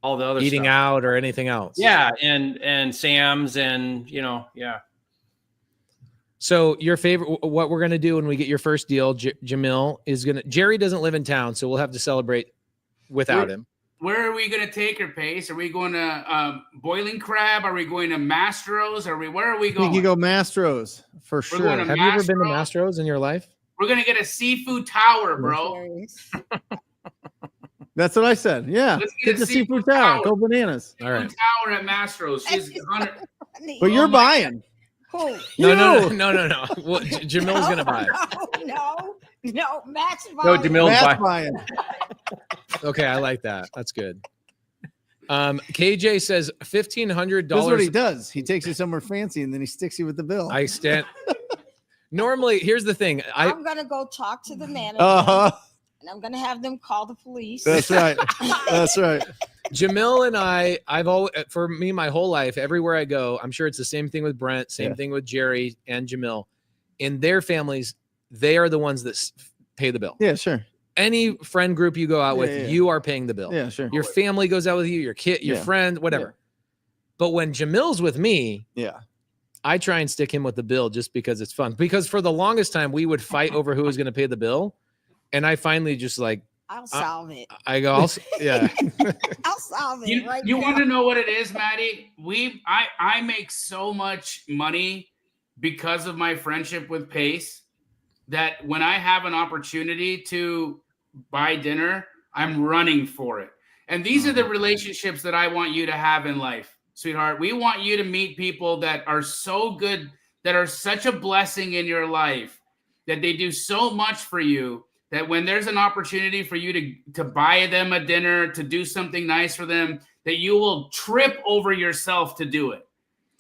all the other eating stuff. out or anything else. Yeah, and Sam's and yeah. So your favorite, what we're going to do when we get your first deal, Jamil is going to, Jerry doesn't live in town, so we'll have to celebrate without him. Where are we going to take her, Pace? Are we going to Boiling Crab? Are we going to Mastro's? Where are we going? I think you go Mastro's for sure. Have you ever been to Mastro's in your life? We're going to get a seafood tower, bro. That's what I said. Yeah. Get the seafood tower. Go bananas. All right. Tower at Mastro's. She's 100. But you're buying. Who? No. Well, Jamil's going to buy it. No, Matt's buying. No, Jamil's buying. Okay, I like that. That's good. KJ says $1,500. That's what he does. He takes you somewhere fancy and then he sticks you with the bill. I stand. Normally, here's the thing. I'm gonna go talk to the manager, and I'm gonna have them call the police. That's right. That's right. Jamil and I've always, for me, my whole life, everywhere I go, I'm sure it's the same thing with Brent, same thing with Jerry and Jamil. In their families, they are the ones that pay the bill. Yeah, sure. Any friend group you go out with, you are paying the bill. Yeah, sure. Your family goes out with you, your kid, your friend, whatever. But when Jamil's with me, I try and stick him with the bill just because it's fun. Because for the longest time, we would fight over who was going to pay the bill. And I finally just like, I'll solve it. I go, I'll solve it. You want to know what it is, Maddie? I make so much money because of my friendship with Pace that when I have an opportunity to buy dinner, I'm running for it. And these are the relationships that I want you to have in life, sweetheart. We want you to meet people that are so good, that are such a blessing in your life, that they do so much for you, that when there's an opportunity for you to buy them a dinner, to do something nice for them, that you will trip over yourself to do it.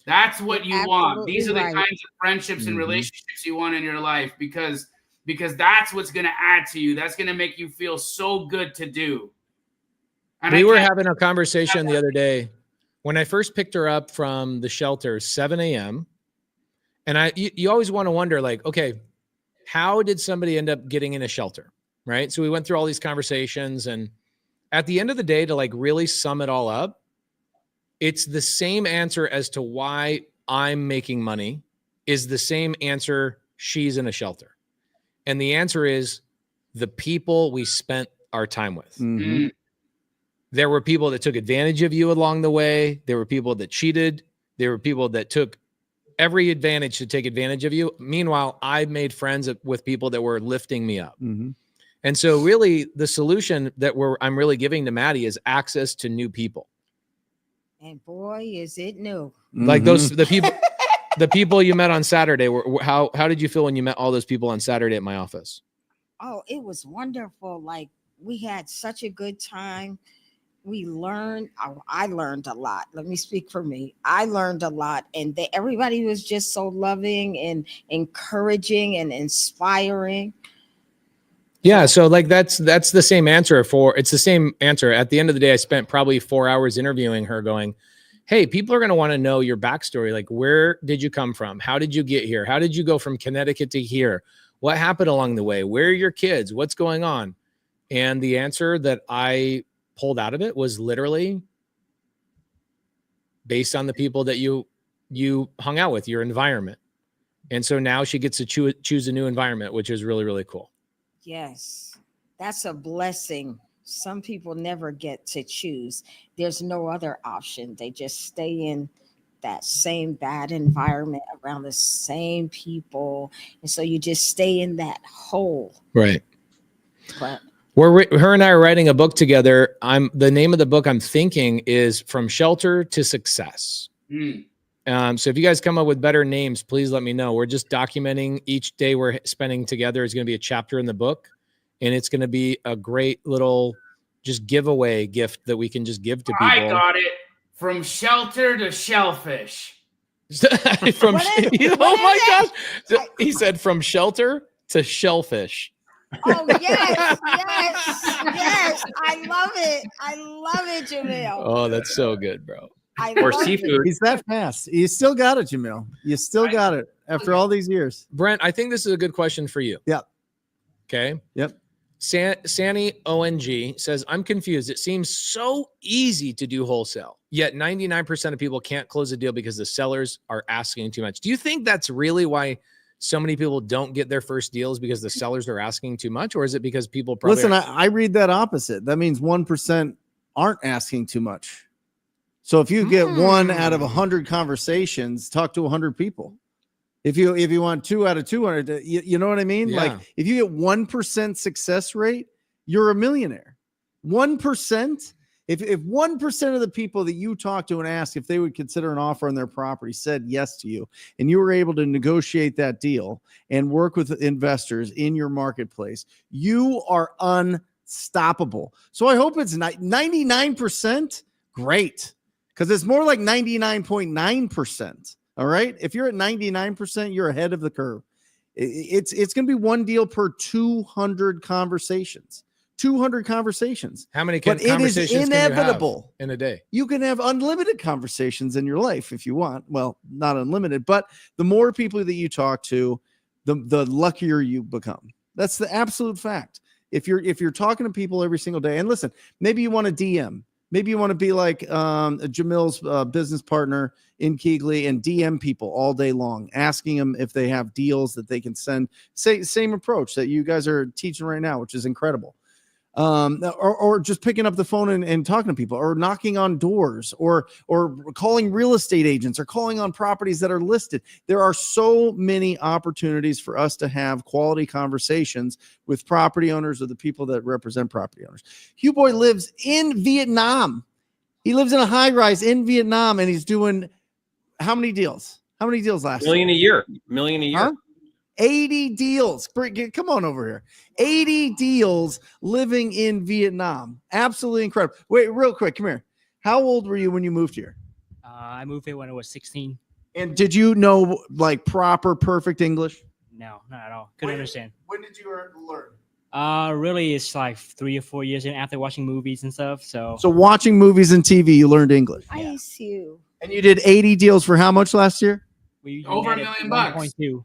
That's what you want. These are the kinds of friendships and relationships you want in your life, because that's what's going to add to you. That's going to make you feel so good to do. And we were having a conversation the other day when I first picked her up from the shelter, 7 a.m. And you always want to wonder, like, okay, how did somebody end up getting in a shelter, right? So we went through all these conversations, and at the end of the day, to like really sum it all up, it's the same answer as to why I'm making money is the same answer she's in a shelter. And the answer is the people we spent our time with. Mm-hmm. There were people that took advantage of you along the way. There were people that cheated. There were people that took every advantage to take advantage of you. Meanwhile, I made friends with people that were lifting me up. Mm-hmm. And so really the solution that I'm really giving to Maddie is access to new people. And boy, is it new. Like the people you met on Saturday, how did you feel when you met all those people on Saturday at my office? Oh, it was wonderful. Like, we had such a good time. We learned, I learned a lot. Let me speak for me. I learned a lot, and everybody was just so loving and encouraging and inspiring. Yeah. So like, that's the same answer it's the same answer. At the end of the day, I spent probably 4 hours interviewing her going, hey, people are going to want to know your backstory. Like, where did you come from? How did you get here? How did you go from Connecticut to here? What happened along the way? Where are your kids? What's going on? And the answer that I pulled out of it was literally based on the people that you hung out with, your environment. And so now she gets to choose a new environment, which is really, really cool. Yes, that's a blessing. Some people never get to choose. There's no other option. They just stay in that same bad environment around the same people. And so you just stay in that hole. Right. But her and I are writing a book together. The name of the book I'm thinking is From Shelter to Success. So if you guys come up with better names, please let me know. We're just documenting each day we're spending together is going to be a chapter in the book, and it's going to be a great little just giveaway gift that we can just give to people. I got it. From shelter to shellfish. Oh my gosh. He said from shelter to shellfish. oh, yes. I love it, Jamil. Oh, that's so good, bro. Or seafood. He's that fast. You still got it, Jamil. You still got it after all these years. Brent, I think this is a good question for you. Yep. Okay. Yep. Sani ONG says, I'm confused. It seems so easy to do wholesale, yet 99% of people can't close a deal because the sellers are asking too much. Do you think that's really why so many people don't get their first deals, because the sellers are asking too much? Or is it because people probably... Listen, I read that opposite. That means 1% aren't asking too much. So if you get 1 out of 100 conversations, talk to 100 people. If you want 2 out of 200, you know what I mean? Yeah. Like if you get 1% success rate, you're a millionaire. 1%. If 1% of the people that you talk to and ask if they would consider an offer on their property said yes to you, and you were able to negotiate that deal and work with investors in your marketplace, you are unstoppable. So I hope it's 99% great. Because it's more like 99.9%. All right. If you're at 99%, you're ahead of the curve. It's going to be one deal per 200 conversations. 200 conversations. How many But conversations it is inevitable can you have in a day? You can have unlimited conversations in your life if you want. Well, not unlimited, but the more people that you talk to, the luckier you become. That's the absolute fact. If you're talking to people every single day, and listen, maybe you want to DM, maybe you want to be like Jamil's business partner in Keegley and DM people all day long, asking them if they have deals that they can send. Same approach that you guys are teaching right now, which is incredible. Or just picking up the phone and talking to people, or knocking on doors, or calling real estate agents, or calling on properties that are listed. There are so many opportunities for us to have quality conversations with property owners or the people that represent property owners. Hugh Boy lives in Vietnam. He lives in a high rise in Vietnam, and he's doing how many deals? How many deals last million year? million a year. Huh? 80 deals. Come on over here. 80 deals living in Vietnam. Absolutely incredible. Wait, real quick. Come here. How old were you when you moved here? I moved here when I was 16. And did you know like proper, perfect English? No, not at all. Couldn't understand. When did you learn? Really, it's like 3 or 4 years in after watching movies and stuff. So watching movies and TV, you learned English. I see you. And you did 80 deals for how much last year? We Over $1 million bucks. 1.2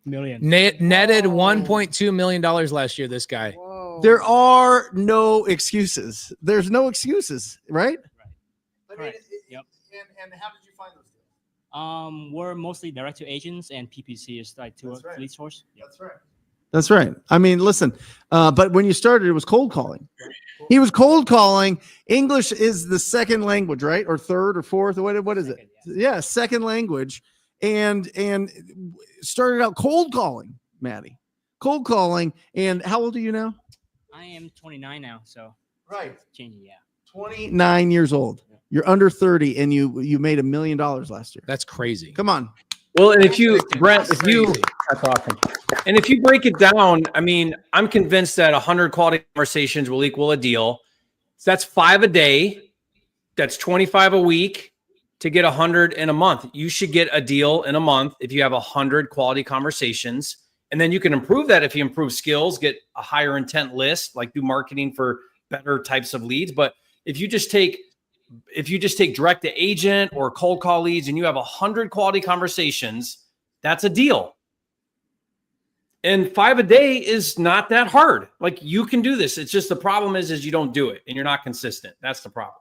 million. Netted $1.2 million last year. This guy. Whoa. There are no excuses. There's no excuses, right? Correct. Yep. And how did you find those deals? We're mostly direct to agents, and PPC is like to a lead source. Yep. That's right. That's right. I mean, listen, but when you started, it was cold calling. He was cold calling. English is the second language, right? Or third or fourth. What is it? Yeah, second language. And started out cold calling, Maddie. Cold calling. And how old are you now? I am 29 now, so right. Changing, yeah. 29 years old. You're under 30, and you made $1 million last year. That's crazy. Come on. Well, and Brent, that's awesome. And if you break it down, I mean, I'm convinced that 100 quality conversations will equal a deal. So that's 5 a day. That's 25 a week to get 100 in a month. You should get a deal in a month if you have 100 quality conversations. And then you can improve that if you improve skills, get a higher intent list, like do marketing for better types of leads. But if you just take direct to agent or cold call leads and you have 100 quality conversations, that's a deal. And 5 a day is not that hard. Like, you can do this. It's just the problem is you don't do it and you're not consistent. That's the problem.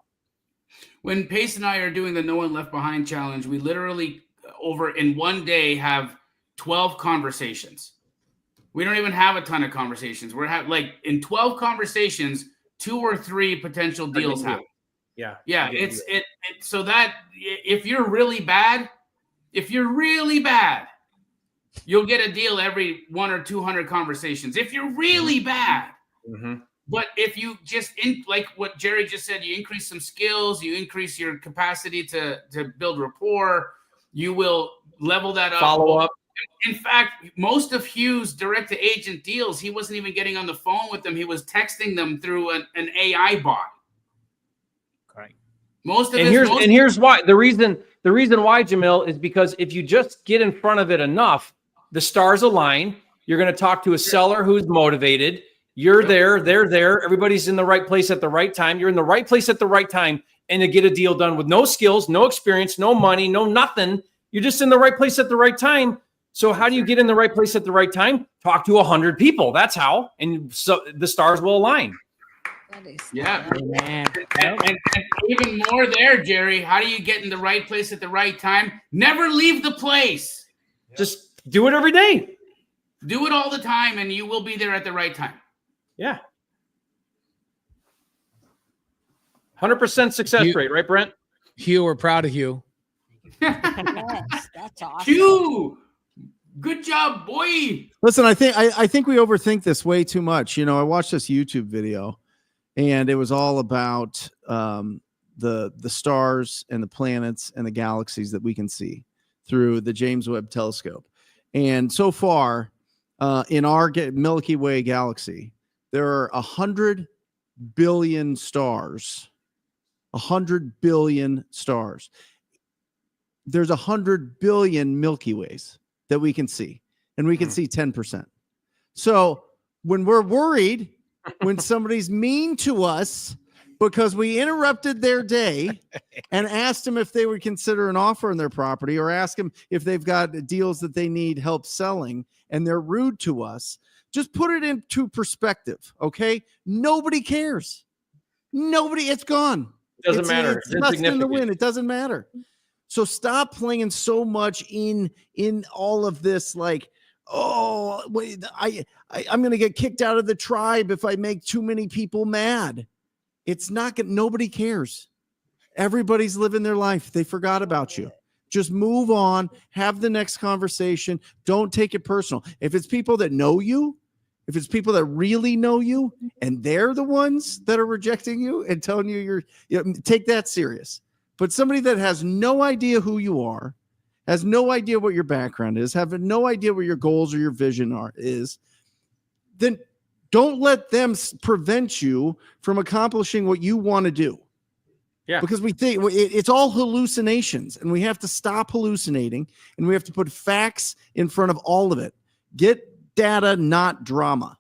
When Pace and I are doing the No One Left Behind challenge, we literally over in one day have 12 conversations. We don't even have a ton of conversations. We're like in 12 conversations, 2 or 3 potential deals happen. Yeah. So that if you're really bad, you'll get a deal every 100 or 200 conversations. If you're really bad, but if you just like what Jerry just said, you increase some skills, you increase your capacity to build rapport, you will level that up. Follow up. In fact, most of Hugh's direct to agent deals, he wasn't even getting on the phone with them. He was texting them through an AI bot. Correct. Here's why. The reason why, Jamil, is because if you just get in front of it enough, the stars align. You're going to talk to a seller who's motivated. You're there, they're there. Everybody's in the right place at the right time. You're in the right place at the right time, and you get a deal done with no skills, no experience, no money, no nothing. You're just in the right place at the right time. So how do you get in the right place at the right time? Talk to 100 people. That's how. And so the stars will align. Yeah. And even more there, Jerry. How do you get in the right place at the right time? Never leave the place. Just do it every day. Do it all the time, and you will be there at the right time. Yeah. 100% success rate, right, Brent? Hugh, we're proud of you. Yes, that's awesome. Hugh, good job, boy. Listen, I think we overthink this way too much. You know, I watched this YouTube video, and it was all about the stars and the planets and the galaxies that we can see through the James Webb Telescope. And so far, in our Milky Way galaxy, there are 100 billion stars 100 billion stars. There's 100 billion Milky Ways that we can see, and we can see 10%. So when we're worried, when somebody's mean to us because we interrupted their day and asked them if they would consider an offer on their property, or ask them if they've got deals that they need help selling, and they're rude to us, just put it into perspective. Okay. Nobody cares. It's gone. Doesn't matter. It's dust in the wind. It doesn't matter. So stop playing so much in all of this. Like, oh, wait, I'm going to get kicked out of the tribe if I make too many people mad. It's not going. Nobody cares. Everybody's living their life. They forgot about you. Just move on. Have the next conversation. Don't take it personal. If it's people that know you, if it's people that really know you, and they're the ones that are rejecting you and telling you take that serious. But somebody that has no idea who you are, has no idea what your background is, have no idea what your goals or your vision is, then don't let them prevent you from accomplishing what you want to do. Yeah. Because we think it's all hallucinations, and we have to stop hallucinating, and we have to put facts in front of all of it. Get data, not drama.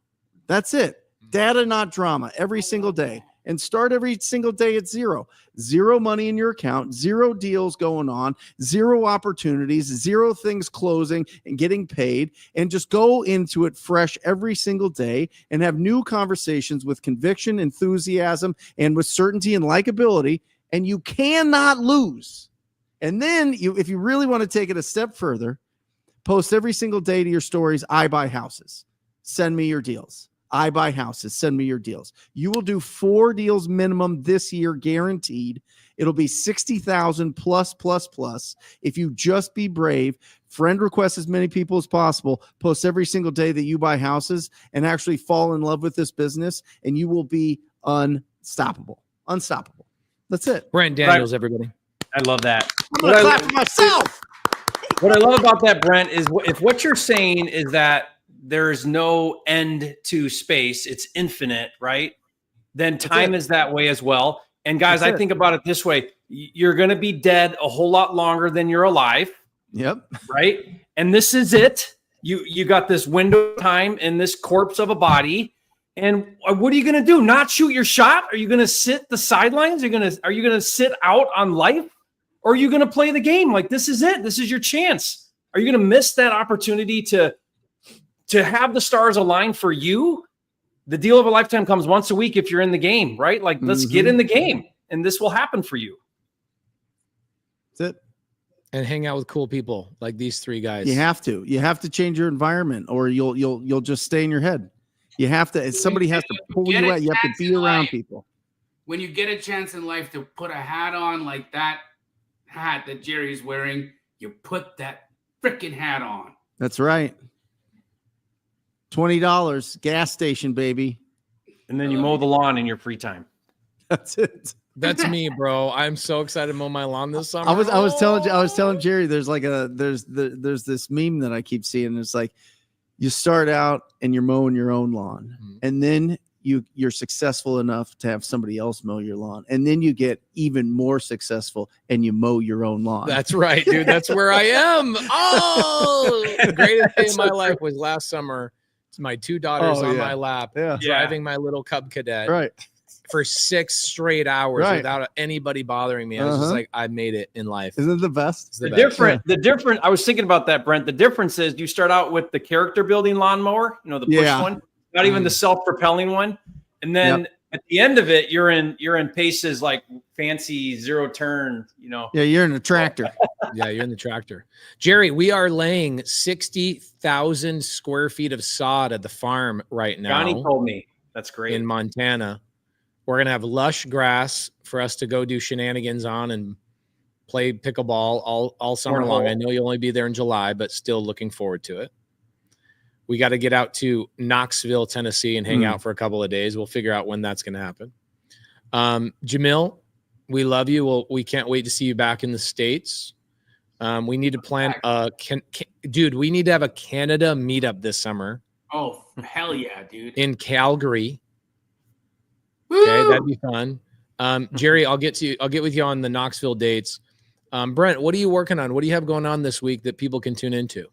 That's it. Data, not drama, every single day. And start every single day at zero. Zero money in your account, zero deals going on, zero opportunities, zero things closing and getting paid, and just go into it fresh every single day and have new conversations with conviction, enthusiasm, and with certainty and likability, and you cannot lose. And then if you really want to take it a step further, post every single day to your stories, I buy houses. Send me your deals. I buy houses. Send me your deals. You will do 4 deals minimum this year, guaranteed. It'll be 60,000 plus. If you just be brave, friend request as many people as possible, post every single day that you buy houses, and actually fall in love with this business, and you will be unstoppable. Unstoppable. That's it. Brent Daniels, everybody. I love that. I'm going to clap for myself. What I love about that, Brent, is if what you're saying is that there's no end to space, it's infinite, right? Then time is that way as well. And guys, I think about it this way. You're going to be dead a whole lot longer than you're alive. Yep. Right. And this is it. You got this window of time in this corpse of a body. And what are you going to do? Not shoot your shot? Are you going to sit the sidelines? Are you going to sit out on life? Or are you going to play the game? Like, this is it. This is your chance. Are you going to miss that opportunity to have the stars align for you? The deal of a lifetime comes once a week if you're in the game, right? Like, let's get in the game, and this will happen for you. That's it. And hang out with cool people like these 3 guys. You have to change your environment, or you'll just stay in your head. You have to. Somebody has to pull you out. You have to be around people. When you get a chance in life to put a hat on like that hat that Jerry's wearing, you put that freaking hat on. That's right. $20 gas station, baby. And then you mow the lawn in your free time. That's it. That's me, bro. I'm so excited to mow my lawn this summer. I was telling Jerry, there's this meme that I keep seeing. It's like, you start out and you're mowing your own lawn, and then you're successful enough to have somebody else mow your lawn, and then you get even more successful and you mow your own lawn. That's right, dude. That's where I am. Oh, the greatest day of my life was last summer. It's my 2 daughters on my lap, driving my little Cub Cadet for 6 straight hours without anybody bothering me. I was just like, I made it in life. Isn't it the best? The different. I was thinking about that, Brent. The difference is you start out with the character building lawnmower, the push one, not even the self-propelling one, and then at the end of it, you're in Pace's like fancy 0 turn. Yeah, you're in a tractor. Yeah, you're in the tractor. Jerry, we are laying 60,000 square feet of sod at the farm right now. Johnny told me. That's great. In Montana. We're going to have lush grass for us to go do shenanigans on and play pickleball all summer long. I know you'll only be there in July, but still looking forward to it. We got to get out to Knoxville, Tennessee and hang out for a couple of days. We'll figure out when that's going to happen. Jamil, we love you. We can't wait to see you back in the States. We need to plan dude, we need to have a Canada meetup this summer. Oh, hell yeah, dude. In Calgary. Okay, that'd be fun. Jerry, I'll get with you on the Knoxville dates. Brent, what are you working on? What do you have going on this week that people can tune into?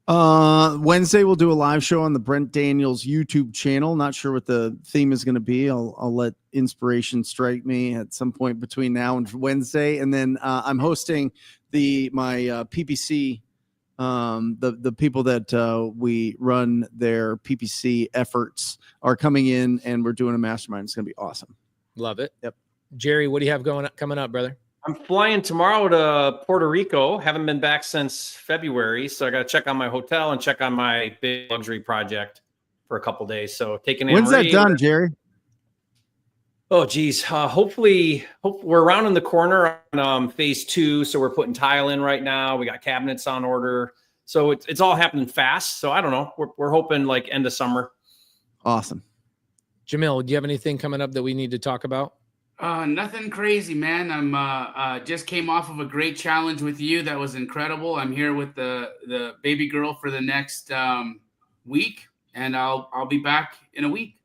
Wednesday we'll do a live show on the Brent Daniels YouTube channel. Not sure what the theme is going to be. I'll let inspiration strike me at some point between now and Wednesday. And then I'm hosting my PPC. The people that we run their PPC efforts are coming in, and we're doing a mastermind. It's going to be awesome. Love it. Yep. Jerry, what do you have coming up, brother? I'm flying tomorrow to Puerto Rico. Haven't been back since February, so I got to check on my hotel and check on my big luxury project for a couple days. So taking When's that done, Jerry? Oh, geez. Hopefully, we're around in the corner on phase 2. So we're putting tile in right now. We got cabinets on order. So it's all happening fast. So I don't know. We're hoping like end of summer. Awesome. Jamil, do you have anything coming up that we need to talk about? Nothing crazy, man. I'm just came off of a great challenge with you. That was incredible. I'm here with the baby girl for the next week, and I'll be back in a week.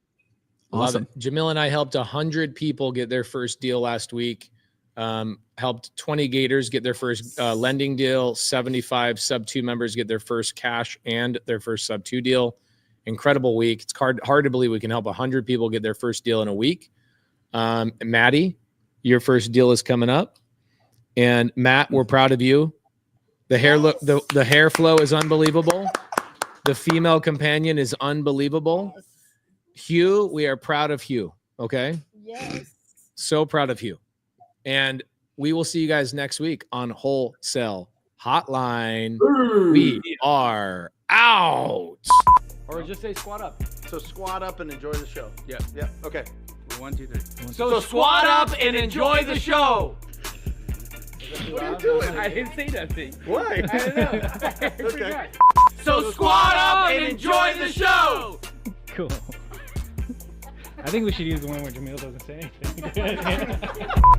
Awesome. Love it. Jamil and I helped 100 people get their first deal last week. Helped 20 Gators get their first lending deal. 75 Subto members get their first cash and their first Subto deal. Incredible week. It's hard to believe we can help 100 people get their first deal in a week. Maddie, your first deal is coming up, and Matt, we're proud of you. The hair look, the hair flow is unbelievable. The female companion is unbelievable. Hugh, we are proud of Hugh. Okay. Yes. So proud of Hugh. And we will see you guys next week on Wholesale Hotline. We are out. Or just say squat up. So squat up and enjoy the show. Yeah. Yeah. Okay. 1, 2, 3. So squat up and enjoy the show. What are you doing? I didn't say nothing. Why? I don't know. Okay. So squat up and enjoy the show. Cool. I think we should use the one where Jamil doesn't say anything.